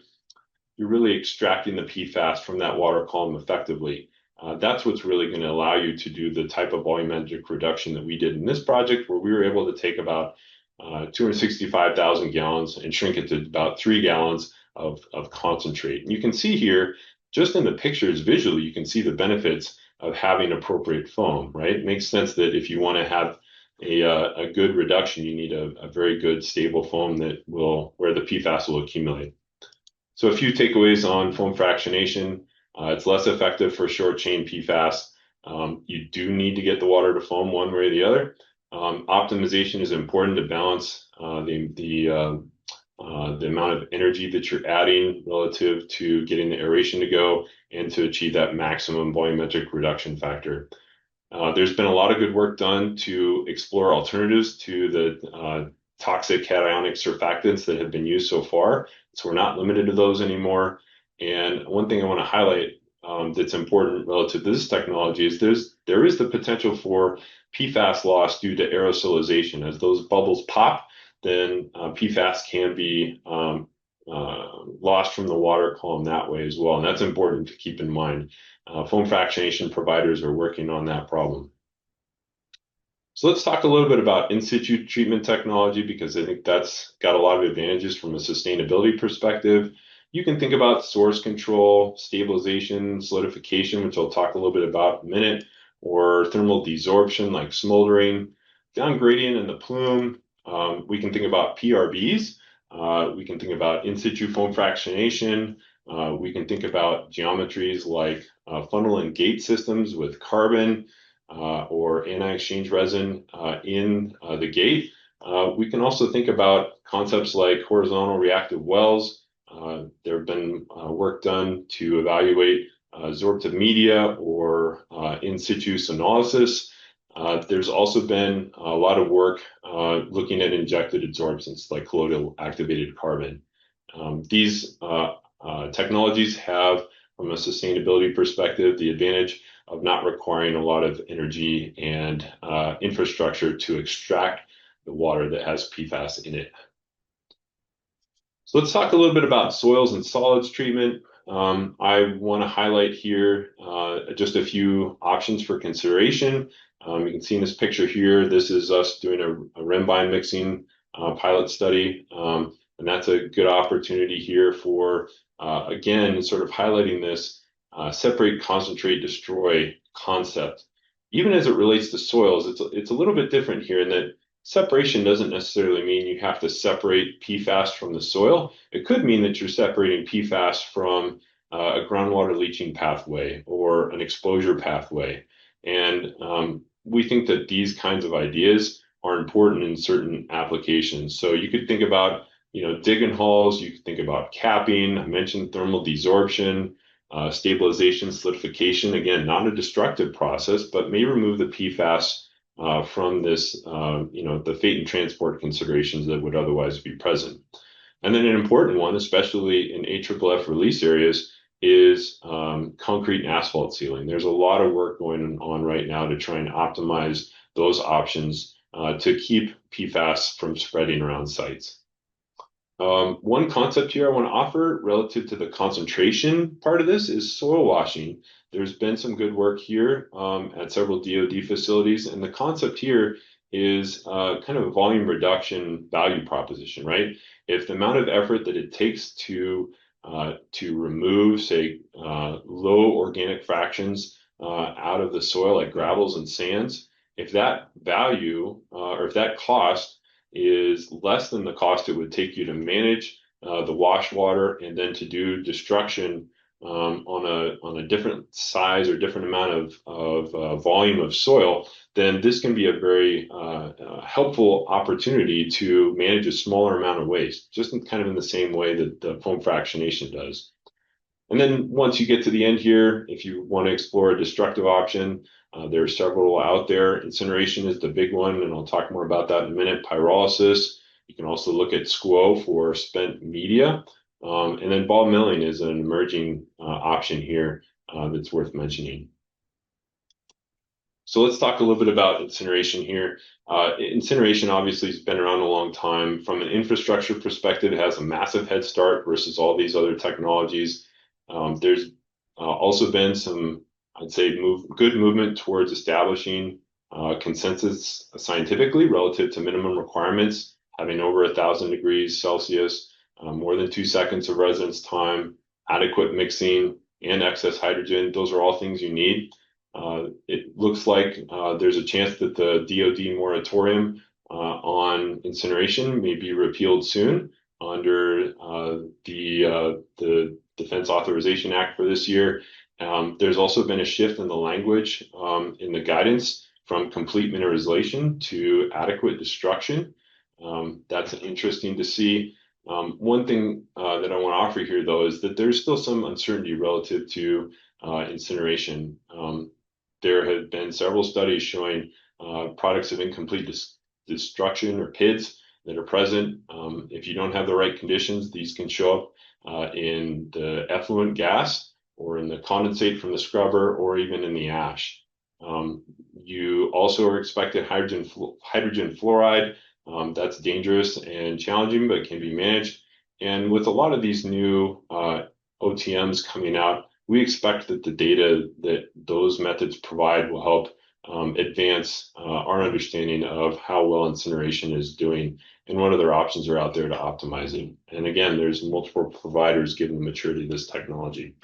extracting the PFAS from that water column effectively. That's what's really going to allow you to do the type of volumetric reduction that we did in this project, where we were able to take about 265,000 gallons and shrink it to about 3 gallons of concentrate. And you can see here, just in the pictures visually, you can see the benefits of having appropriate foam, right? It makes sense that if you want to have a good reduction, you need a very good stable foam where the PFAS will accumulate. So a few takeaways on foam fractionation. It's less effective for short chain PFAS. You do need to get the water to foam one way or the other. Optimization is important to balance the amount of energy that you're adding relative to getting the aeration to go and to achieve that maximum volumetric reduction factor. There's been a lot of good work done to explore alternatives to the toxic cationic surfactants that have been used so far. So we're not limited to those anymore. And one thing I want to highlight that's important relative to this technology is there is the potential for PFAS loss due to aerosolization. As those bubbles pop, then PFAS can be lost from the water column that way as well. And that's important to keep in mind. Foam fractionation providers are working on that problem. So let's talk a little bit about in situ treatment technology, because I think that's got a lot of advantages from a sustainability perspective. You can think about source control, stabilization, solidification, which I'll talk a little bit about in a minute, or thermal desorption like smoldering, down gradient in the plume. We can think about PRBs. We can think about in situ foam fractionation. We can think about geometries like funnel and gate systems with carbon or anti-exchange resin in the gate. We can also think about concepts like horizontal reactive wells. There have been work done to evaluate absorptive media or in situ senolysis. There's also been a lot of work looking at injected adsorbents like colloidal activated carbon. These technologies have, from a sustainability perspective, the advantage of not requiring a lot of energy and infrastructure to extract the water that has PFAS in it. So let's talk a little bit about soils and solids treatment. I want to highlight here just a few options for consideration. You can see in this picture here, this is us doing a RemBind mixing pilot study. And that's a good opportunity here for, again, sort of highlighting this separate, concentrate, destroy concept. Even as it relates to soils, it's a little bit different here in that separation doesn't necessarily mean you have to separate PFAS from the soil. It could mean that you're separating PFAS from a groundwater leaching pathway or an exposure pathway. And we think that these kinds of ideas are important in certain applications. So you could think about, digging holes, you could think about capping. I mentioned thermal desorption, stabilization, solidification. Again, not a destructive process, but may remove the PFAS from this, the fate and transport considerations that would otherwise be present. And then an important one, especially in AFFF release areas, is concrete and asphalt sealing. There's a lot of work going on right now to try and optimize those options to keep PFAS from spreading around sites. One concept here I want to offer relative to the concentration part of this is soil washing. There's been some good work here at several DoD facilities, and the concept here is kind of a volume reduction value proposition, right? If the amount of effort that it takes to remove, say, low organic fractions out of the soil, like gravels and sands, if that value or if that cost is less than the cost it would take you to manage the wash water and then to do destruction on a different size or different amount of volume of soil, then this can be a very helpful opportunity to manage a smaller amount of waste, just kind of in the same way that the foam fractionation does. And then once you get to the end here, if you want to explore a destructive option, there are several out there. Incineration is the big one, and I'll talk more about that in a minute. Pyrolysis. You can also look at SQO for spent media. And then ball milling is an emerging option here that's worth mentioning. So let's talk a little bit about incineration here. Incineration obviously has been around a long time. From an infrastructure perspective, it has a massive head start versus all these other technologies. There's also been some, I'd say, good movement towards establishing consensus scientifically relative to minimum requirements, having over 1,000 degrees Celsius, more than 2 seconds of residence time, adequate mixing, and excess hydrogen. Those are all things you need. It looks like there's a chance that the DoD moratorium on incineration may be repealed soon under the Defense Authorization Act for this year. There's also been a shift in the language in the guidance from complete mineralization to adequate destruction. That's interesting to see. One thing that I want to offer here, though, is that there's still some uncertainty relative to incineration. There have been several studies showing products of incomplete destruction or PIDs that are present. If you don't have the right conditions, these can show up in the effluent gas or in the condensate from the scrubber or even in the ash. You also are expected hydrogen fluoride. That's dangerous and challenging, but can be managed. And with a lot of these new OTMs coming out, we expect that the data that those methods provide will help advance our understanding of how well incineration is doing and what other options are out there to optimizing. And again, there's multiple providers given the maturity of this technology.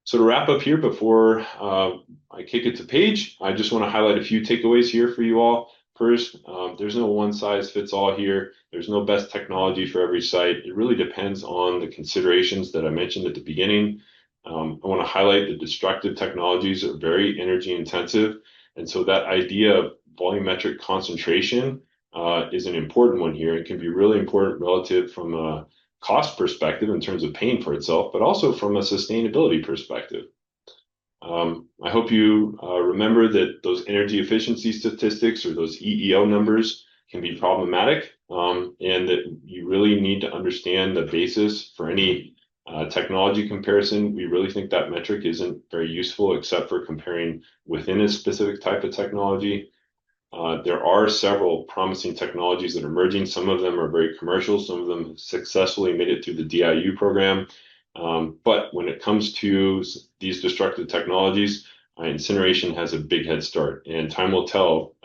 So to wrap up here before I kick it to Paige, I just want to highlight a few takeaways here for you all. First, there's no one size fits all here. There's no best technology for every site. It really depends on the considerations that I mentioned at the beginning. I want to highlight the destructive technologies are very energy intensive. And so that idea of volumetric concentration is an important one here. It can be really important relative from a cost perspective in terms of paying for itself, but also from a sustainability perspective. I hope you remember that those energy efficiency statistics or those EEO numbers can be problematic, and that you really need to understand the basis for any technology comparison. We really think that metric isn't very useful except for comparing within a specific type of technology. There are several promising technologies that are emerging. Some of them are very commercial. Some of them successfully made it through the DIU program. But when it comes to these destructive technologies, incineration has a big head start, and time will tell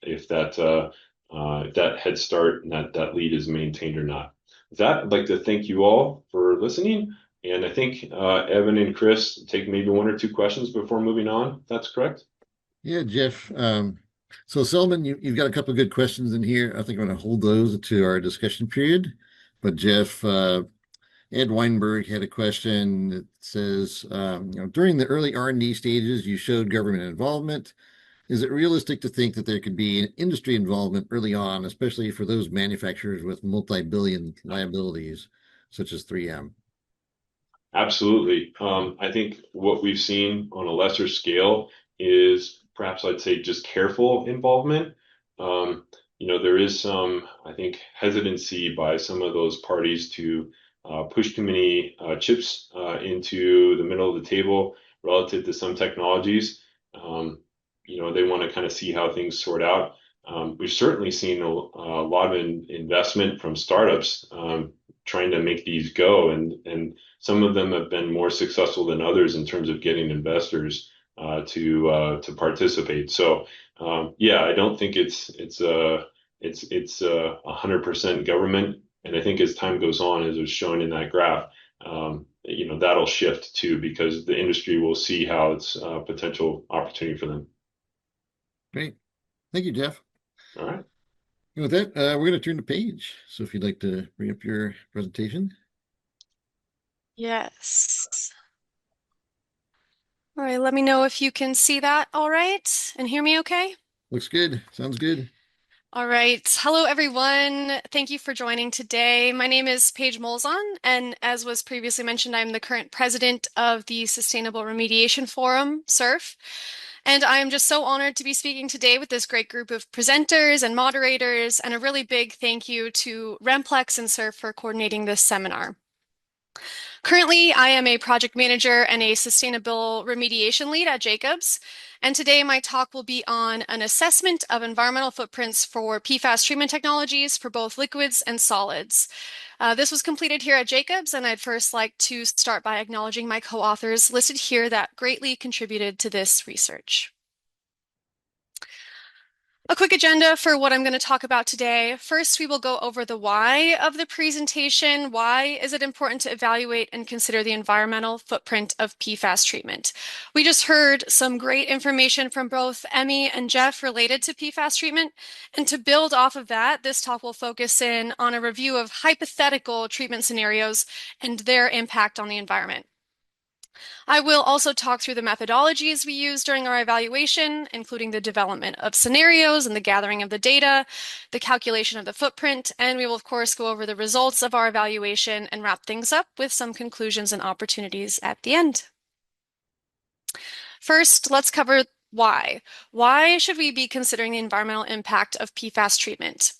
if that head start and that lead is maintained or not. With that, I'd like to thank you all for listening, and I think Evan and Chris take maybe one or two questions before moving on. If that's correct. Yeah, Jeff. So Selman, you've got a couple of good questions in here. I think I'm going to hold those to our discussion period. But Jeff, Ed Weinberg had a question that says, during the early R&D stages, you showed government involvement. Is it realistic to think that there could be an industry involvement early on, especially for those manufacturers with multi-billion liabilities, such as 3M? Absolutely. I think what we've seen on a lesser scale is perhaps I'd say just careful involvement. There is some, I think, hesitancy by some of those parties to push too many chips into the middle of the table relative to some technologies. They want to kind of see how things sort out. We've certainly seen a lot of investment from startups trying to make these go, and some of them have been more successful than others in terms of getting investors to participate. So I don't think it's 100% government, and I think as time goes on, as was shown in that graph, that'll shift too, because the industry will see how it's a potential opportunity for them. Great. Thank you, Jeff. All right. And with that, we're going to turn to Paige. So if you'd like to bring up your presentation. Yes. All right, let me know if you can see that all right and hear me okay. Looks good. Sounds good. All right. Hello, everyone. Thank you for joining today. My name is Paige Molzon, and as was previously mentioned, I'm the current president of the Sustainable Remediation Forum, SURF. And I am just so honored to be speaking today with this great group of presenters and moderators, and a really big thank you to RemPlex and SURF for coordinating this seminar. Currently, I am a project manager and a sustainable remediation lead at Jacobs. And today my talk will be on an assessment of environmental footprints for PFAS treatment technologies for both liquids and solids. This was completed here at Jacobs, and I'd first like to start by acknowledging my co-authors listed here that greatly contributed to this research. A quick agenda for what I'm going to talk about today. First, we will go over the why of the presentation. Why is it important to evaluate and consider the environmental footprint of PFAS treatment? We just heard some great information from both Emmy and Jeff related to PFAS treatment. And to build off of that, this talk will focus in on a review of hypothetical treatment scenarios and their impact on the environment. I will also talk through the methodologies we use during our evaluation, including the development of scenarios and the gathering of the data, the calculation of the footprint, and we will of course go over the results of our evaluation and wrap things up with some conclusions and opportunities at the end. First, let's cover why. Why should we be considering the environmental impact of PFAS treatment?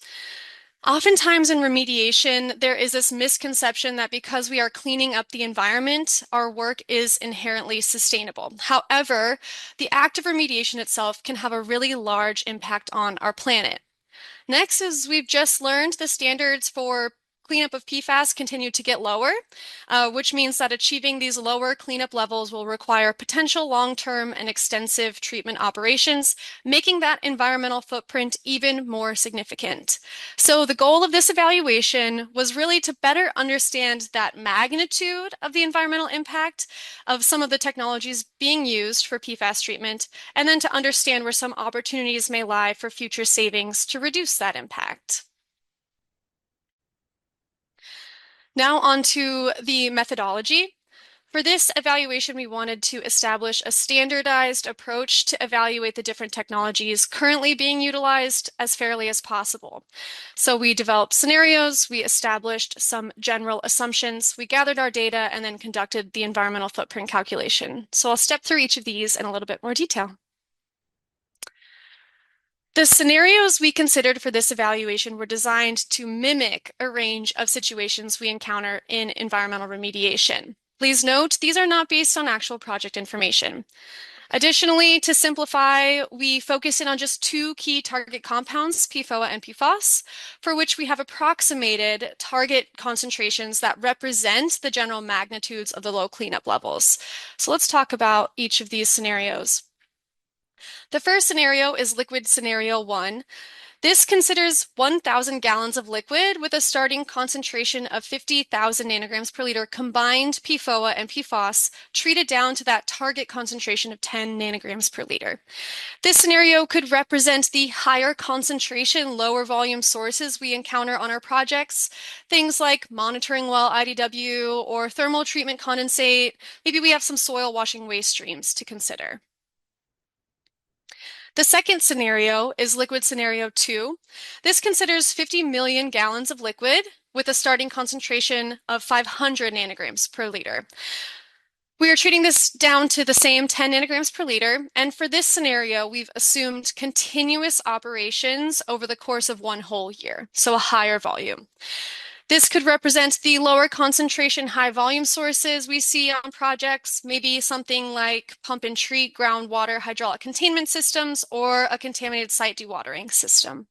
Oftentimes in remediation, there is this misconception that because we are cleaning up the environment, our work is inherently sustainable. However, the act of remediation itself can have a really large impact on our planet. Next, as we've just learned, the standards for cleanup of PFAS continue to get lower, which means that achieving these lower cleanup levels will require potential long-term and extensive treatment operations, making that environmental footprint even more significant. So the goal of this evaluation was really to better understand that magnitude of the environmental impact of some of the technologies being used for PFAS treatment, and then to understand where some opportunities may lie for future savings to reduce that impact. Now on to the methodology. For this evaluation, we wanted to establish a standardized approach to evaluate the different technologies currently being utilized as fairly as possible. So we developed scenarios, we established some general assumptions, we gathered our data, and then conducted the environmental footprint calculation. So I'll step through each of these in a little bit more detail. The scenarios we considered for this evaluation were designed to mimic a range of situations we encounter in environmental remediation. Please note, these are not based on actual project information. Additionally, to simplify, we focus in on just two key target compounds, PFOA and PFAS, for which we have approximated target concentrations that represent the general magnitudes of the low cleanup levels. So let's talk about each of these scenarios. The first scenario is liquid scenario 1. This considers 1,000 gallons of liquid with a starting concentration of 50,000 nanograms per liter combined PFOA and PFAS treated down to that target concentration of 10 nanograms per liter. This scenario could represent the higher concentration, lower volume sources we encounter on our projects, things like monitoring well IDW or thermal treatment condensate. Maybe we have some soil washing waste streams to consider. The second scenario is liquid scenario 2. This considers 50 million gallons of liquid with a starting concentration of 500 nanograms per liter. We are treating this down to the same 10 nanograms per liter, and for this scenario, we've assumed continuous operations over the course of one whole year, so a higher volume. This could represent the lower concentration, high volume sources we see on projects, maybe something like pump and treat groundwater hydraulic containment systems or a contaminated site dewatering system.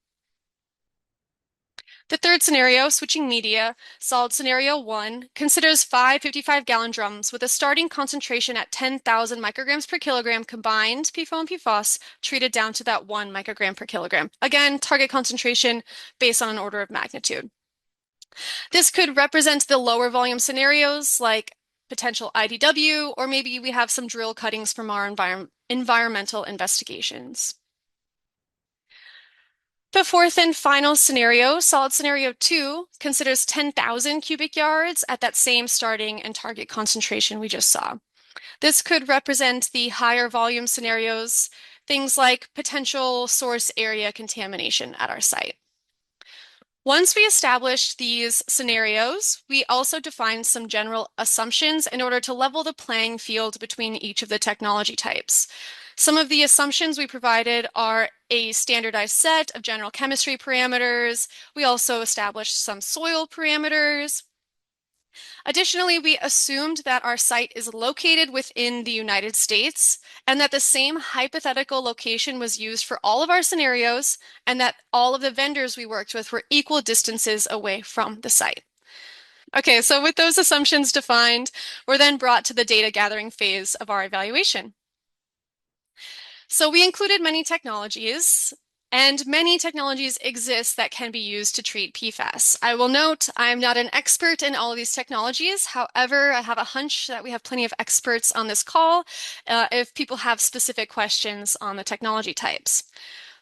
The third scenario, switching media, solid scenario 1, considers 5 55-gallon drums with a starting concentration at 10,000 micrograms per kilogram combined PFOA and PFAS treated down to that 1 microgram per kilogram. Again, target concentration based on an order of magnitude. This could represent the lower volume scenarios like potential IDW, or maybe we have some drill cuttings from our environmental investigations. The fourth and final scenario, solid scenario 2, considers 10,000 cubic yards at that same starting and target concentration we just saw. This could represent the higher volume scenarios, things like potential source area contamination at our site. Once we established these scenarios, we also defined some general assumptions in order to level the playing field between each of the technology types. Some of the assumptions we provided are a standardized set of general chemistry parameters. We also established some soil parameters. Additionally, we assumed that our site is located within the United States and that the same hypothetical location was used for all of our scenarios and that all of the vendors we worked with were equal distances away from the site. Okay, so with those assumptions defined, we're then brought to the data gathering phase of our evaluation. So we included many technologies, and many technologies exist that can be used to treat PFAS. I will note I'm not an expert in all of these technologies. However, I have a hunch that we have plenty of experts on this call if people have specific questions on the technology types.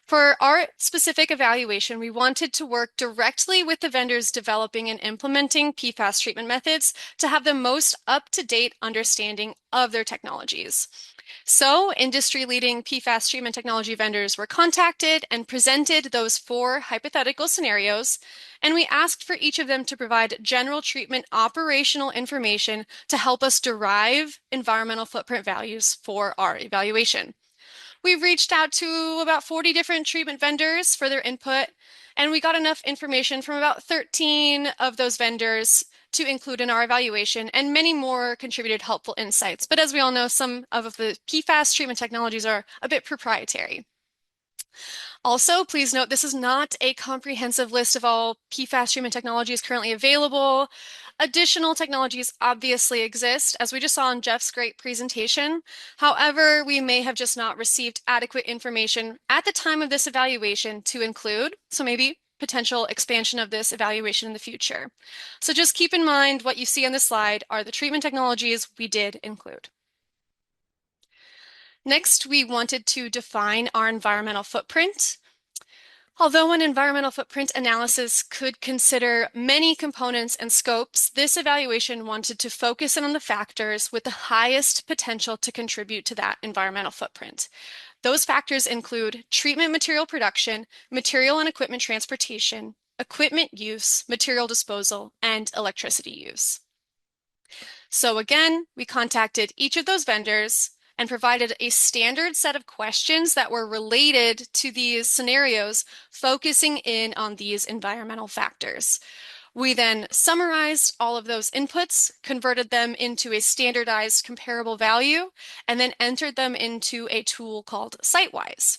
For our specific evaluation, we wanted to work directly with the vendors developing and implementing PFAS treatment methods to have the most up-to-date understanding of their technologies. So industry-leading PFAS treatment technology vendors were contacted and presented those 4 hypothetical scenarios, and we asked for each of them to provide general treatment operational information to help us derive environmental footprint values for our evaluation. We've reached out to about 40 different treatment vendors for their input, and we got enough information from about 13 of those vendors to include in our evaluation, and many more contributed helpful insights. But as we all know, some of the PFAS treatment technologies are a bit proprietary. Also, please note this is not a comprehensive list of all PFAS treatment technologies currently available. Additional technologies obviously exist, as we just saw in Jeff's great presentation. However, we may have just not received adequate information at the time of this evaluation to include, so maybe potential expansion of this evaluation in the future. So just keep in mind what you see on the slide are the treatment technologies we did include. Next, we wanted to define our environmental footprint. Although an environmental footprint analysis could consider many components and scopes, this evaluation wanted to focus in on the factors with the highest potential to contribute to that environmental footprint. Those factors include treatment material production, material and equipment transportation, equipment use, material disposal, and electricity use. So again, we contacted each of those vendors and provided a standard set of questions that were related to these scenarios, focusing in on these environmental factors. We then summarized all of those inputs, converted them into a standardized comparable value, and then entered them into a tool called SiteWise.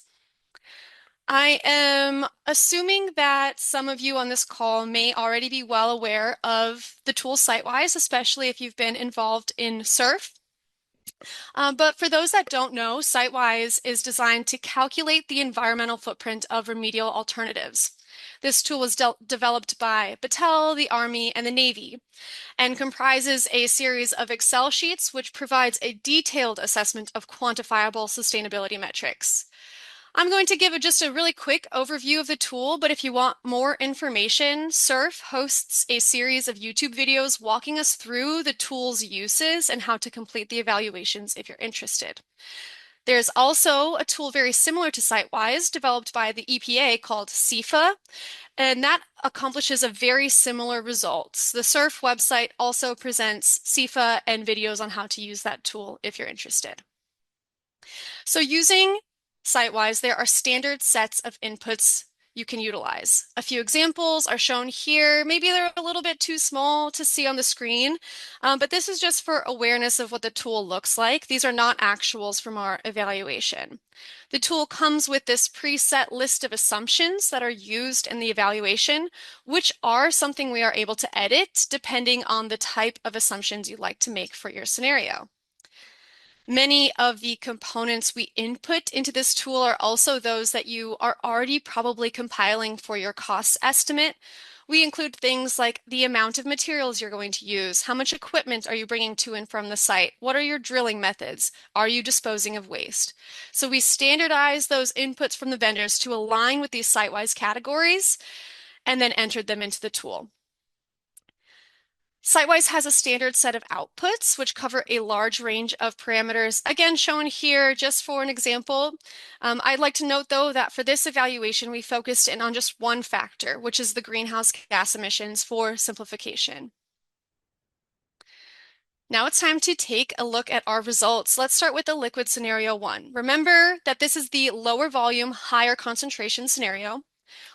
I am assuming that some of you on this call may already be well aware of the tool SiteWise, especially if you've been involved in SURF. But for those that don't know, SiteWise is designed to calculate the environmental footprint of remedial alternatives. This tool was developed by Battelle, the Army, and the Navy, and comprises a series of Excel sheets which provides a detailed assessment of quantifiable sustainability metrics. I'm going to give just a really quick overview of the tool, but if you want more information, SURF hosts a series of YouTube videos walking us through the tool's uses and how to complete the evaluations if you're interested. There's also a tool very similar to SiteWise developed by the EPA called CIFA, and that accomplishes a very similar results. The SURF website also presents CIFA and videos on how to use that tool if you're interested. So using SiteWise, there are standard sets of inputs you can utilize. A few examples are shown here. Maybe they're a little bit too small to see on the screen, but this is just for awareness of what the tool looks like. These are not actuals from our evaluation. The tool comes with this preset list of assumptions that are used in the evaluation, which are something we are able to edit depending on the type of assumptions you'd like to make for your scenario. Many of the components we input into this tool are also those that you are already probably compiling for your cost estimate. We include things like the amount of materials you're going to use, how much equipment are you bringing to and from the site, what are your drilling methods, are you disposing of waste? So we standardize those inputs from the vendors to align with these SiteWise categories and then entered them into the tool. SiteWise has a standard set of outputs which cover a large range of parameters, again shown here just for an example. I'd like to note though that for this evaluation we focused in on just one factor, which is the greenhouse gas emissions for simplification. Now it's time to take a look at our results. Let's start with the liquid scenario 1. Remember that this is the lower volume, higher concentration scenario.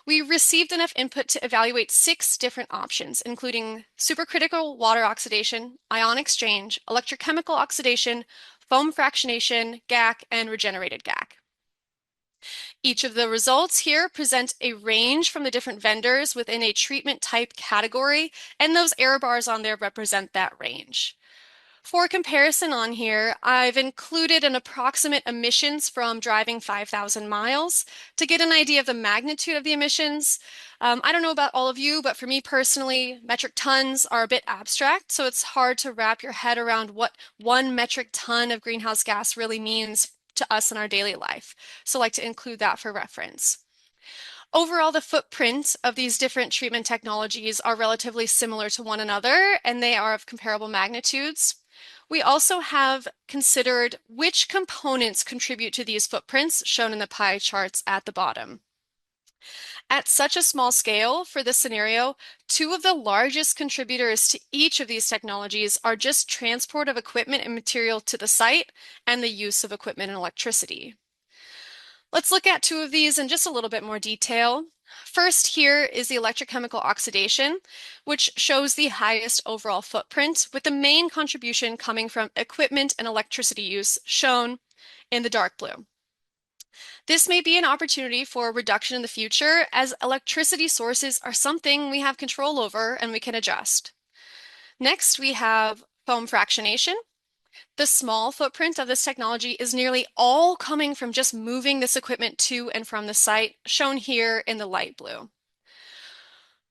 We received enough input to evaluate 6 different options, including supercritical water oxidation, ion exchange, electrochemical oxidation, foam fractionation, GAC, and regenerated GAC. Each of the results here present a range from the different vendors within a treatment type category, and those error bars on there represent that range. For comparison on here, I've included an approximate emissions from driving 5,000 miles to get an idea of the magnitude of the emissions. I don't know about all of you, but for me personally, metric tons are a bit abstract, so it's hard to wrap your head around what 1 metric ton of greenhouse gas really means to us in our daily life. So I like to include that for reference. Overall, the footprint of these different treatment technologies are relatively similar to one another, and they are of comparable magnitudes. We also have considered which components contribute to these footprints shown in the pie charts at the bottom. At such a small scale for this scenario, 2 of the largest contributors to each of these technologies are just transport of equipment and material to the site and the use of equipment and electricity. Let's look at 2 of these in just a little bit more detail. First here is the electrochemical oxidation, which shows the highest overall footprint, with the main contribution coming from equipment and electricity use shown in the dark blue. This may be an opportunity for a reduction in the future, as electricity sources are something we have control over and we can adjust. Next, we have foam fractionation. The small footprint of this technology is nearly all coming from just moving this equipment to and from the site, shown here in the light blue.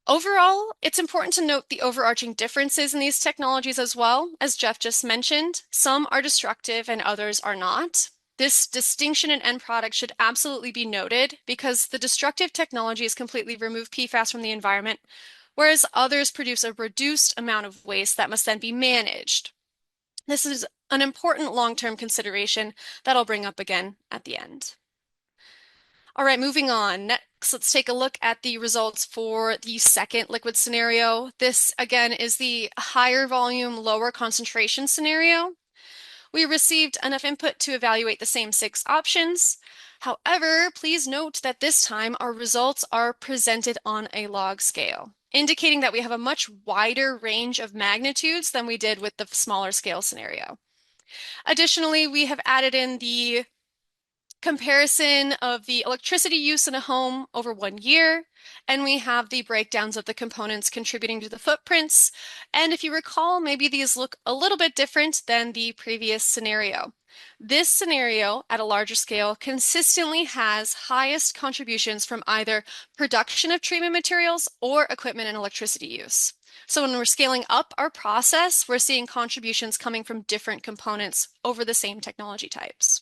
Overall, it's important to note the overarching differences in these technologies as well. As Jeff just mentioned, some are destructive and others are not. This distinction in end product should absolutely be noted because the destructive technologies completely remove PFAS from the environment, whereas others produce a reduced amount of waste that must then be managed. This is an important long-term consideration that I'll bring up again at the end. All right, moving on. Next, let's take a look at the results for the second liquid scenario. This, again, is the higher volume, lower concentration scenario. We received enough input to evaluate the same 6 options. However, please note that this time our results are presented on a log scale, indicating that we have a much wider range of magnitudes than we did with the smaller scale scenario. Additionally, we have added in the comparison of the electricity use in a home over 1 year, and we have the breakdowns of the components contributing to the footprints. And if you recall, maybe these look a little bit different than the previous scenario. This scenario at a larger scale consistently has highest contributions from either production of treatment materials or equipment and electricity use. So when we're scaling up our process, we're seeing contributions coming from different components over the same technology types.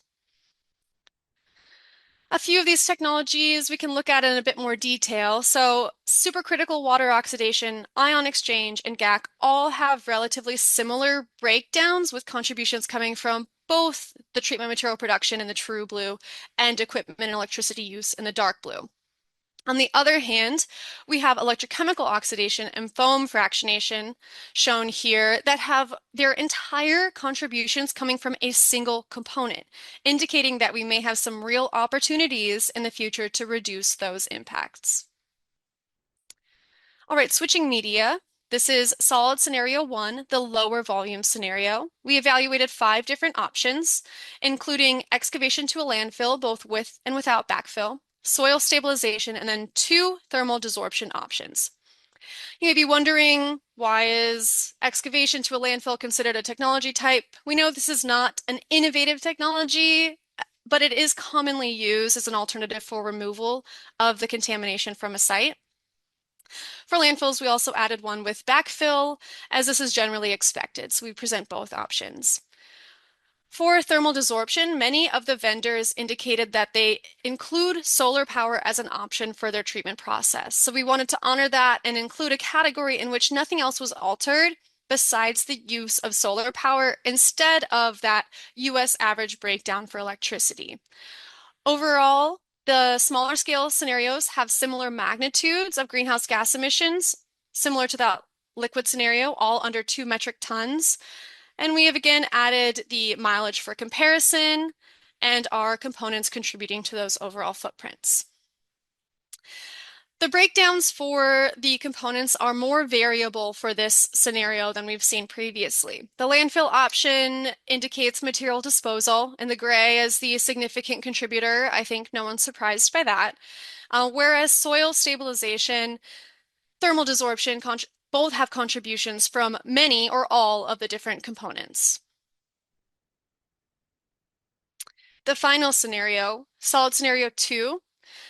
A few of these technologies we can look at in a bit more detail. So supercritical water oxidation, ion exchange, and GAC all have relatively similar breakdowns with contributions coming from both the treatment material production in the true blue and equipment and electricity use in the dark blue. On the other hand, we have electrochemical oxidation and foam fractionation shown here that have their entire contributions coming from a single component, indicating that we may have some real opportunities in the future to reduce those impacts. All right, switching media. This is solid scenario 1, the lower volume scenario. We evaluated 5 different options, including excavation to a landfill, both with and without backfill, soil stabilization, and then 2 thermal desorption options. You may be wondering, why is excavation to a landfill considered a technology type? We know this is not an innovative technology, but it is commonly used as an alternative for removal of the contamination from a site. For landfills, we also added one with backfill, as this is generally expected, so we present both options. For thermal desorption, many of the vendors indicated that they include solar power as an option for their treatment process. So we wanted to honor that and include a category in which nothing else was altered besides the use of solar power instead of that US average breakdown for electricity. Overall, the smaller scale scenarios have similar magnitudes of greenhouse gas emissions, similar to that liquid scenario, all under 2 metric tons. And we have again added the mileage for comparison and our components contributing to those overall footprints. The breakdowns for the components are more variable for this scenario than we've seen previously. The landfill option indicates material disposal, and the gray is the significant contributor. I think no one's surprised by that. Whereas soil stabilization, thermal desorption, both have contributions from many or all of the different components. The final scenario, solid scenario 2.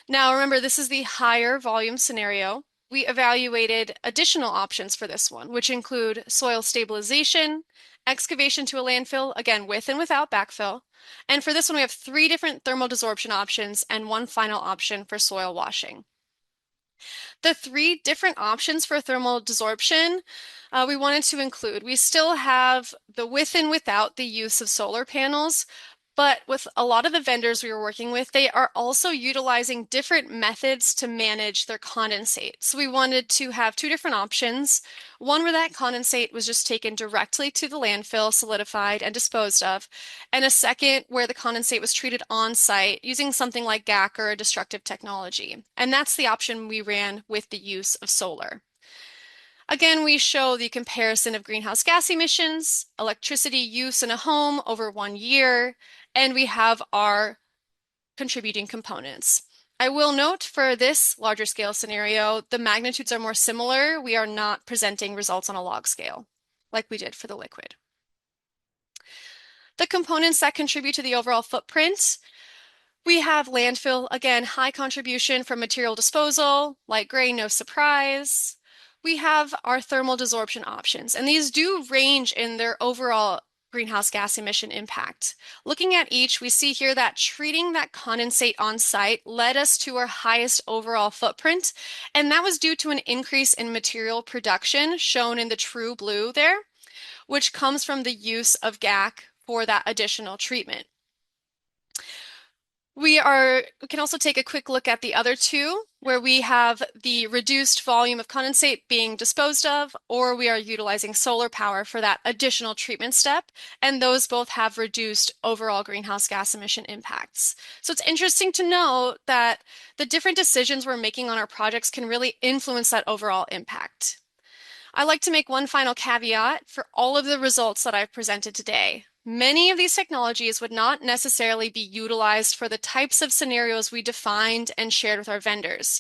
Now remember, this is the higher volume scenario. We evaluated additional options for this one, which include soil stabilization, excavation to a landfill, again with and without backfill. And for this one, we have 3 different thermal desorption options and 1 final option for soil washing. The 3 different options for thermal desorption we wanted to include. We still have the with and without the use of solar panels, but with a lot of the vendors we were working with, they are also utilizing different methods to manage their condensate. So we wanted to have 2 different options. One where that condensate was just taken directly to the landfill, solidified, and disposed of, and a second where the condensate was treated on site using something like GAC or a destructive technology. And that's the option we ran with the use of solar. Again, we show the comparison of greenhouse gas emissions, electricity use in a home over 1 year, and we have our contributing components. I will note for this larger scale scenario, the magnitudes are more similar. We are not presenting results on a log scale like we did for the liquid. The components that contribute to the overall footprint, we have landfill, again, high contribution from material disposal, light gray, no surprise. We have our thermal desorption options, and these do range in their overall greenhouse gas emission impact. Looking at each, we see here that treating that condensate on site led us to our highest overall footprint, and that was due to an increase in material production shown in the true blue there, which comes from the use of GAC for that additional treatment. We can also take a quick look at the other two, where we have the reduced volume of condensate being disposed of, or we are utilizing solar power for that additional treatment step, and those both have reduced overall greenhouse gas emission impacts. So it's interesting to note that the different decisions we're making on our projects can really influence that overall impact. I'd like to make one final caveat for all of the results that I've presented today. Many of these technologies would not necessarily be utilized for the types of scenarios we defined and shared with our vendors.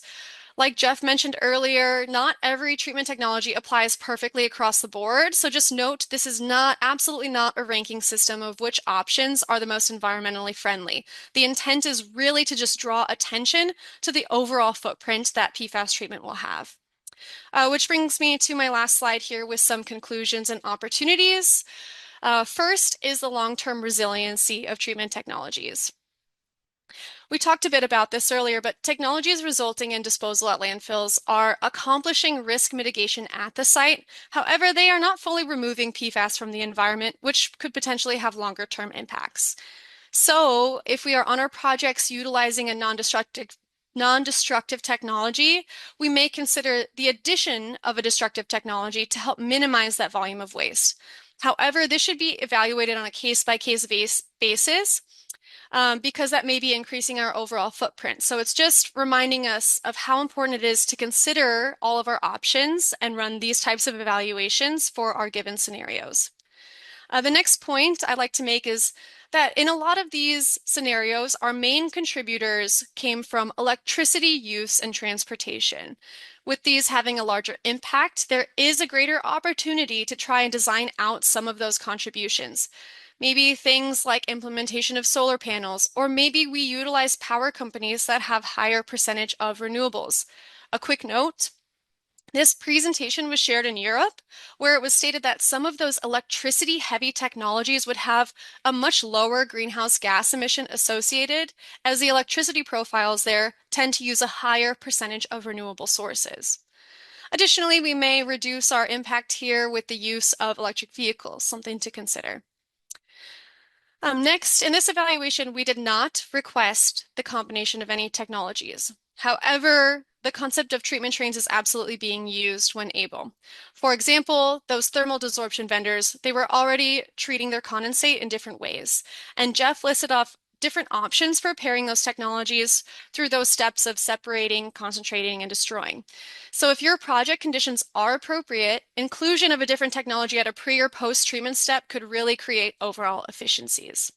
Like Jeff mentioned earlier, not every treatment technology applies perfectly across the board. So just note, this is absolutely not a ranking system of which options are the most environmentally friendly. The intent is really to just draw attention to the overall footprint that PFAS treatment will have. Which brings me to my last slide here with some conclusions and opportunities. First is the long-term resiliency of treatment technologies. We talked a bit about this earlier, but technologies resulting in disposal at landfills are accomplishing risk mitigation at the site. However, they are not fully removing PFAS from the environment, which could potentially have longer-term impacts. So if we are on our projects utilizing a non-destructive technology, we may consider the addition of a destructive technology to help minimize that volume of waste. However, this should be evaluated on a case-by-case basis because that may be increasing our overall footprint. So it's just reminding us of how important it is to consider all of our options and run these types of evaluations for our given scenarios. The next point I'd like to make is that in a lot of these scenarios, our main contributors came from electricity use and transportation. With these having a larger impact, there is a greater opportunity to try and design out some of those contributions. Maybe things like implementation of solar panels, or maybe we utilize power companies that have higher percentage of renewables. A quick note, this presentation was shared in Europe, where it was stated that some of those electricity-heavy technologies would have a much lower greenhouse gas emission associated, as the electricity profiles there tend to use a higher percentage of renewable sources. Additionally, we may reduce our impact here with the use of electric vehicles, something to consider. Next, in this evaluation, we did not request the combination of any technologies. However, the concept of treatment trains is absolutely being used when able. For example, those thermal desorption vendors, they were already treating their condensate in different ways. And Jeff listed off different options for pairing those technologies through those steps of separating, concentrating, and destroying. So if your project conditions are appropriate, inclusion of a different technology at a pre or post treatment step could really create overall efficiencies.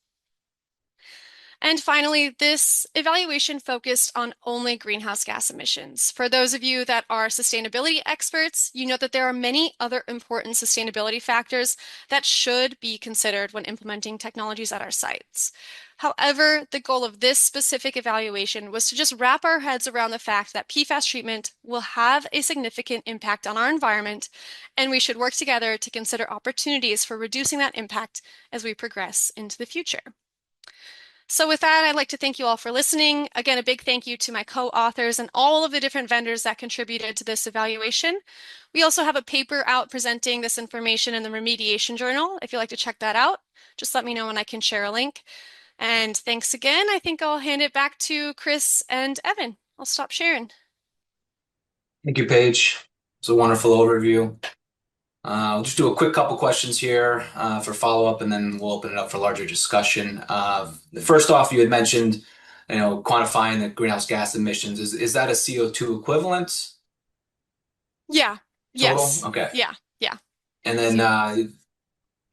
And finally, this evaluation focused on only greenhouse gas emissions. For those of you that are sustainability experts, you know that there are many other important sustainability factors that should be considered when implementing technologies at our sites. However, the goal of this specific evaluation was to just wrap our heads around the fact that PFAS treatment will have a significant impact on our environment, and we should work together to consider opportunities for reducing that impact as we progress into the future. So with that, I'd like to thank you all for listening. Again, a big thank you to my co-authors and all of the different vendors that contributed to this evaluation. We also have a paper out presenting this information in the Remediation Journal. If you'd like to check that out, just let me know and I can share a link. And thanks again. I think I'll hand it back to Chris and Evan. I'll stop sharing. Thank you, Paige. It's a wonderful overview. We'll just do a quick couple questions here for follow-up, and then we'll open it up for larger discussion. First off, you had mentioned, quantifying the greenhouse gas emissions. Is that a CO2 equivalent? Yeah. Total? Yes. Okay. Yeah. And then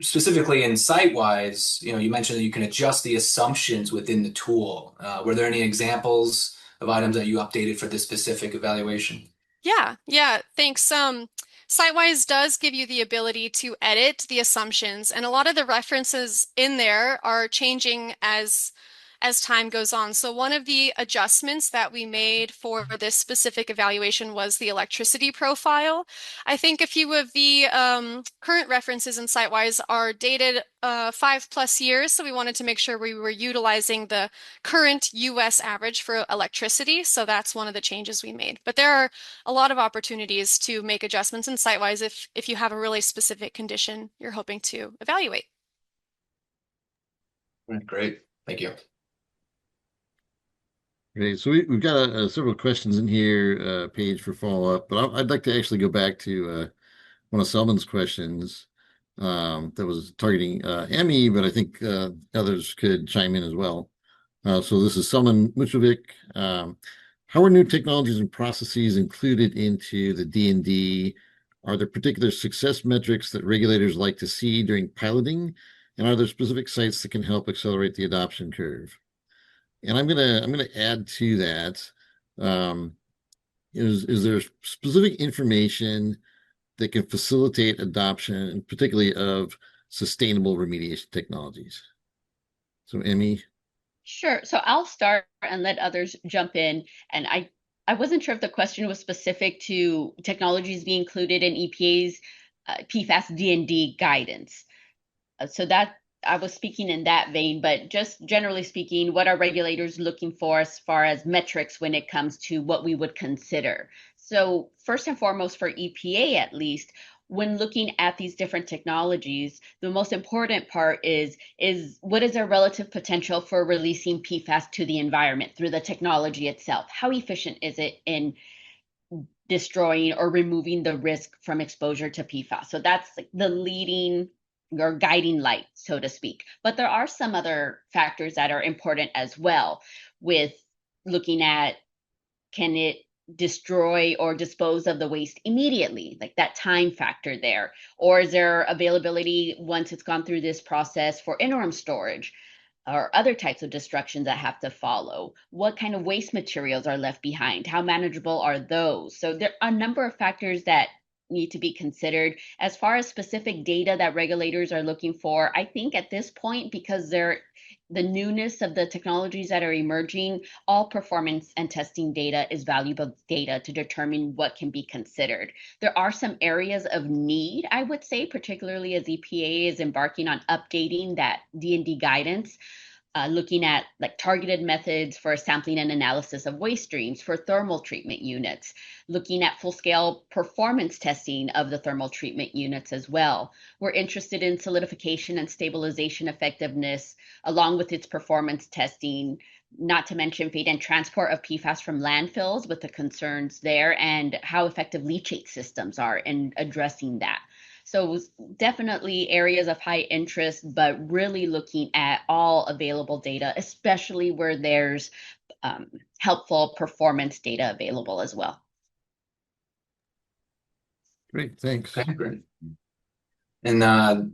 specifically in site-wise, you mentioned that you can adjust the assumptions within the tool. Were there any examples of items that you updated for this specific evaluation? Yeah, thanks. SiteWise does give you the ability to edit the assumptions, and a lot of the references in there are changing as time goes on. So one of the adjustments that we made for this specific evaluation was the electricity profile. I think a few of the current references in SiteWise are dated 5+ years, so we wanted to make sure we were utilizing the current US average for electricity. So that's one of the changes we made. But there are a lot of opportunities to make adjustments in SiteWise if you have a really specific condition you're hoping to evaluate. Great. Thank you. Okay, so we've got several questions in here, Paige, for follow-up, but I'd like to actually go back to one of Selman's questions that was targeting Emmy, but I think others could chime in as well. So this is Selman Muchovic. How are new technologies and processes included into the D&D? Are there particular success metrics that regulators like to see during piloting? And are there specific sites that can help accelerate the adoption curve? And I'm gonna add to that. Um, is there specific information that can facilitate adoption, particularly of sustainable remediation technologies? So, Emmy. Sure. So I'll start and let others jump in. And I wasn't sure if the question was specific to technologies being included in EPA's PFAS D&D guidance. So that I was speaking in that vein, but just generally speaking, what are regulators looking for as far as metrics when it comes to what we would consider? So first and foremost, for EPA at least, when looking at these different technologies, the most important part is what is their relative potential for releasing PFAS to the environment through the technology itself? How efficient is it in destroying or removing the risk from exposure to PFAS? So that's like the leading or guiding light, so to speak. But there are some other factors that are important as well, with looking at, can it destroy or dispose of the waste immediately, like that time factor there? Or is there availability once it's gone through this process for interim storage or other types of destructions that have to follow? What kind of waste materials are left behind? How manageable are those? So there are a number of factors that need to be considered. As far as specific data that regulators are looking for, I think at this point, because the newness of the technologies that are emerging, all performance and testing data is valuable data to determine what can be considered. There are some areas of need, I would say, particularly as EPA is embarking on updating that D&D guidance. Looking at like targeted methods for sampling and analysis of waste streams for thermal treatment units, looking at full-scale performance testing of the thermal treatment units as well. We're interested in solidification and stabilization effectiveness, along with its performance testing, not to mention fate and transport of PFAS from landfills with the concerns there, and how effective leachate systems are in addressing that. So definitely areas of high interest, but really looking at all available data, especially where there's helpful performance data available as well. Great, thanks. Okay, great. And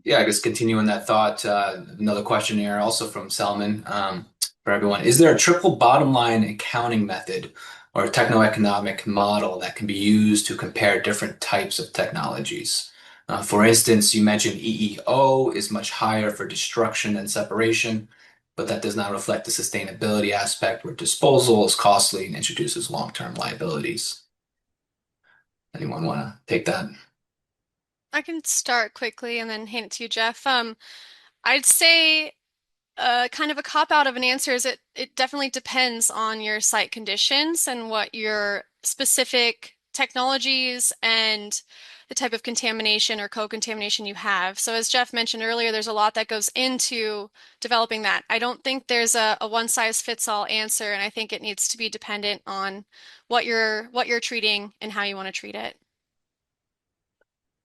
yeah, I guess continuing that thought, another question here also from Salman for everyone. Is there a triple bottom line accounting method or a techno-economic model that can be used to compare different types of technologies? For instance, you mentioned EEO is much higher for destruction than separation, but that does not reflect the sustainability aspect where disposal is costly and introduces long-term liabilities. Anyone want to take that? I can start quickly and then hand it to you, Jeff. I'd say kind of a cop out of an answer is it definitely depends on your site conditions and what your specific technologies and the type of contamination or co-contamination you have. So as Jeff mentioned earlier, there's a lot that goes into developing that. I don't think there's a one size fits all answer, and I think it needs to be dependent on what you're treating and how you want to treat it.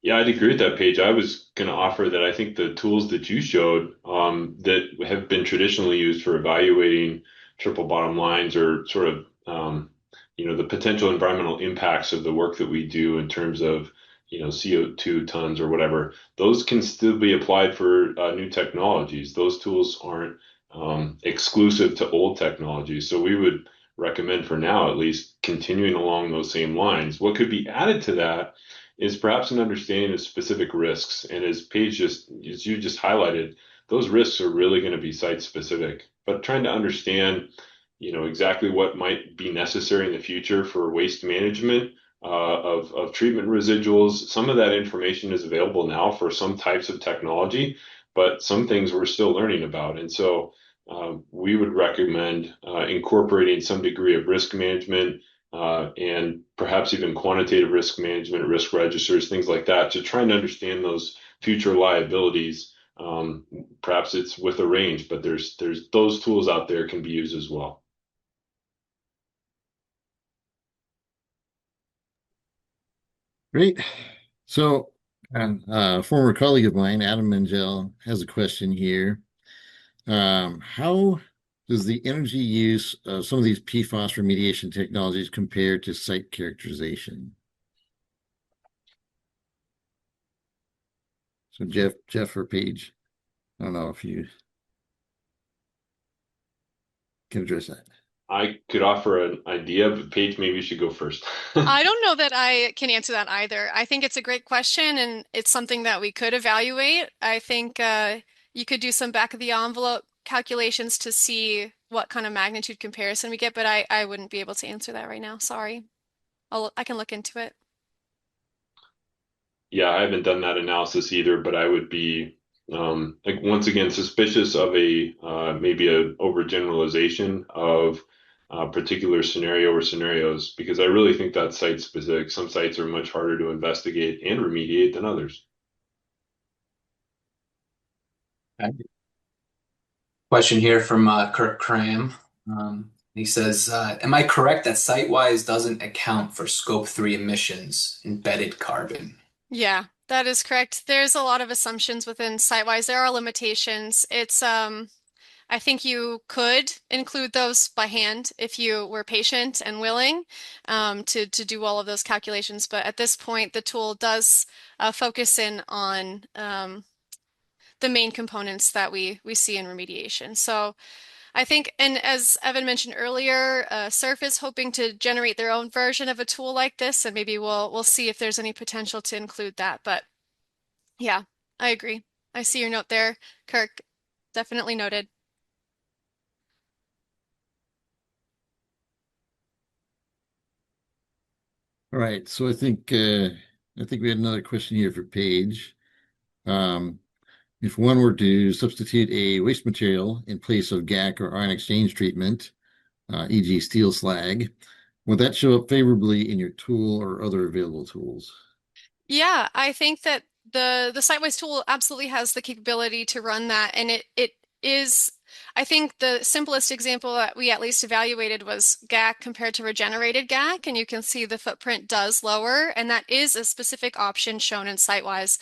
Yeah, I'd agree with that, Paige. I was going to offer that I think the tools that you showed that have been traditionally used for evaluating triple bottom lines or sort of, the potential environmental impacts of the work that we do in terms of CO2 tons or whatever, those can still be applied for new technologies. Those tools aren't exclusive to old technologies. So we would recommend for now, at least, continuing along those same lines. What could be added to that is perhaps an understanding of specific risks. And as you just highlighted, those risks are really going to be site specific, but trying to understand, exactly what might be necessary in the future for waste management of treatment residuals. Some of that information is available now for some types of technology, but some things we're still learning about. And so we would recommend incorporating some degree of risk management and perhaps even quantitative risk management, risk registers, things like that, to try and understand those future liabilities. Perhaps it's with a range, but there's those tools out there can be used as well. Great. So, a former colleague of mine, Adam Mengel, has a question here. How does the energy use of some of these PFAS remediation technologies compare to site characterization? So Jeff or Paige, I don't know if you can address that. I could offer an idea, but Paige, maybe you should go first. I don't know that I can answer that either. I think it's a great question and it's something that we could evaluate. I think you could do some back of the envelope calculations to see what kind of magnitude comparison we get, but I wouldn't be able to answer that right now. Sorry. I can look into it. Yeah, I haven't done that analysis either, but I would be like once again suspicious of a maybe a overgeneralization of a particular scenario or scenarios, because I really think that's site specific. Some sites are much harder to investigate and remediate than others. Question here from Kirk Cram. He says, am I correct that site-wise doesn't account for scope 3 emissions, embedded carbon? Yeah, that is correct. There's a lot of assumptions within SiteWise. There are limitations. I think you could include those by hand if you were patient and willing to do all of those calculations. But at this point, the tool does focus in on the main components that we see in remediation. So I think, and as Evan mentioned earlier, SURF is hoping to generate their own version of a tool like this, and maybe we'll see if there's any potential to include that. But yeah, I agree. I see your note there, Kirk. Definitely noted. All right. So I think we had another question here for Paige. If one were to substitute a waste material in place of GAC or ion exchange treatment, e.g. steel slag, would that show up favorably in your tool or other available tools? Yeah, I think that the SiteWise tool absolutely has the capability to run that, and it is. I think the simplest example that we at least evaluated was GAC compared to regenerated GAC, and you can see the footprint does lower, and that is a specific option shown in SiteWise.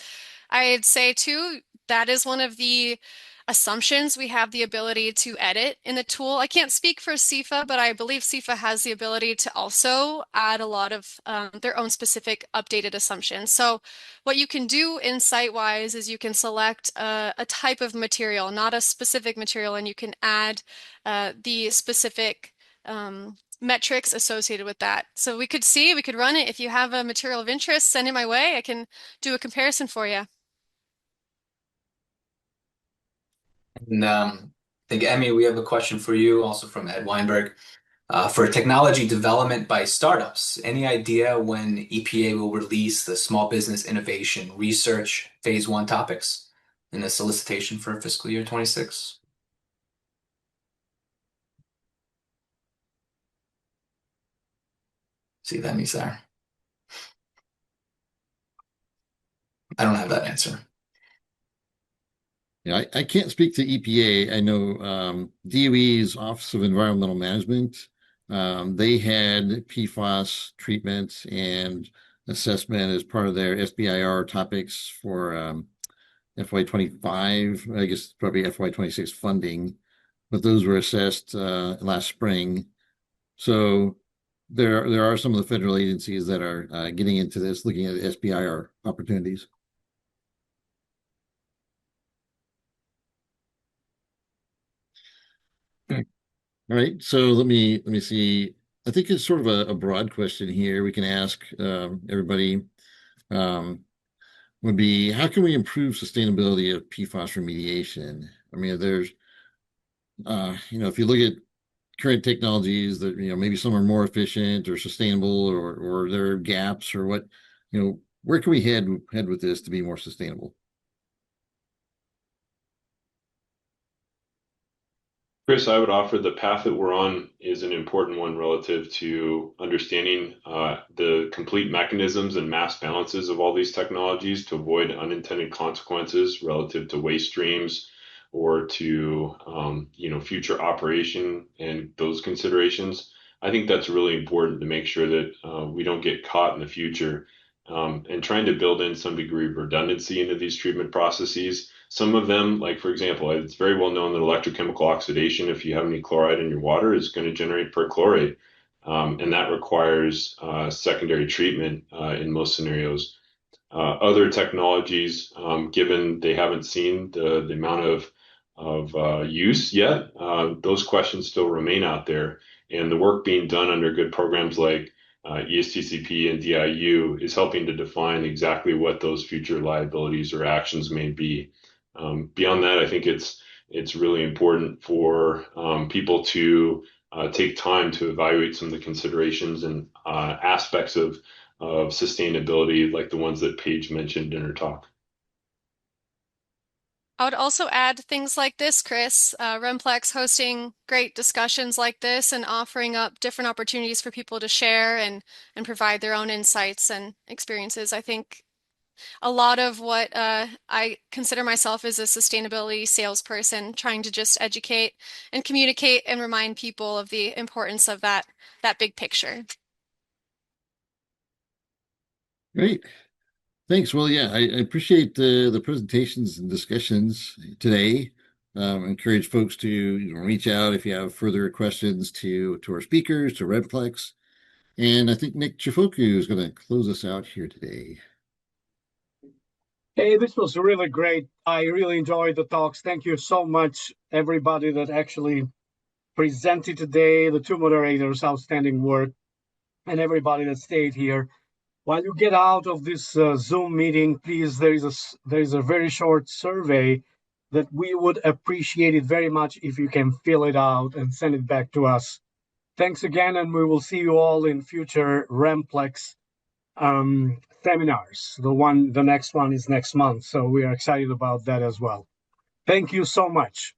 I'd say too, that is one of the assumptions we have the ability to edit in the tool. I can't speak for CIFA, but I believe CIFA has the ability to also add a lot of their own specific updated assumptions. So what you can do in SiteWise is you can select a type of material, not a specific material, and you can add the specific metrics associated with that. So we could run it. If you have a material of interest, send it my way. I can do a comparison for you. And I think, Emmy, we have a question for you, also from Ed Weinberg. For technology development by startups, any idea when EPA will release the Small Business Innovation Research Phase 1 topics in the solicitation for fiscal year 26? See if Emmy's there. I don't have that answer. Yeah, I can't speak to EPA. I know DOE's Office of Environmental Management, they had PFAS treatment and assessment as part of their SBIR topics for FY25, I guess probably FY26 funding, but those were assessed last spring. So there are some of the federal agencies that are getting into this, looking at SBIR opportunities. All right, so let me see. I think it's sort of a broad question here we can ask everybody. Would be how can we improve sustainability of PFAS remediation? I mean, there's if you look at current technologies that maybe some are more efficient or sustainable, or there are gaps, or what, where can we head with this to be more sustainable? Chris, I would offer the path that we're on is an important one relative to understanding the complete mechanisms and mass balances of all these technologies to avoid unintended consequences relative to waste streams or to future operation and those considerations. I think that's really important to make sure that we don't get caught in the future, and trying to build in some degree of redundancy into these treatment processes. Some of them, like for example, it's very well known that electrochemical oxidation, if you have any chloride in your water, is going to generate perchlorate. And that requires secondary treatment in most scenarios. Other technologies, given they haven't seen the amount of use yet, those questions still remain out there. And the work being done under good programs like ESTCP and DIU is helping to define exactly what those future liabilities or actions may be. Beyond that, I think it's really important for people to take time to evaluate some of the considerations and aspects of sustainability, like the ones that Paige mentioned in her talk. I would also add things like this, Chris, RemPlex hosting great discussions like this and offering up different opportunities for people to share and provide their own insights and experiences. I think a lot of what I consider myself as a sustainability salesperson, trying to just educate and communicate and remind people of the importance of that big picture. Great. Thanks. Well, yeah, I appreciate the presentations and discussions today. Encourage folks to reach out if you have further questions to our speakers, to RemPlex. And I think Nick Chifoku is going to close us out here today. Hey, this was really great. I really enjoyed the talks. Thank you so much, everybody that actually presented today, the two moderators, outstanding work, and everybody that stayed here. While you get out of this Zoom meeting, please, there is a very short survey that we would appreciate it very much if you can fill it out and send it back to us. Thanks again, and we will see you all in future RemPlex seminars. The next one is next month, so we are excited about that as well. Thank you so much.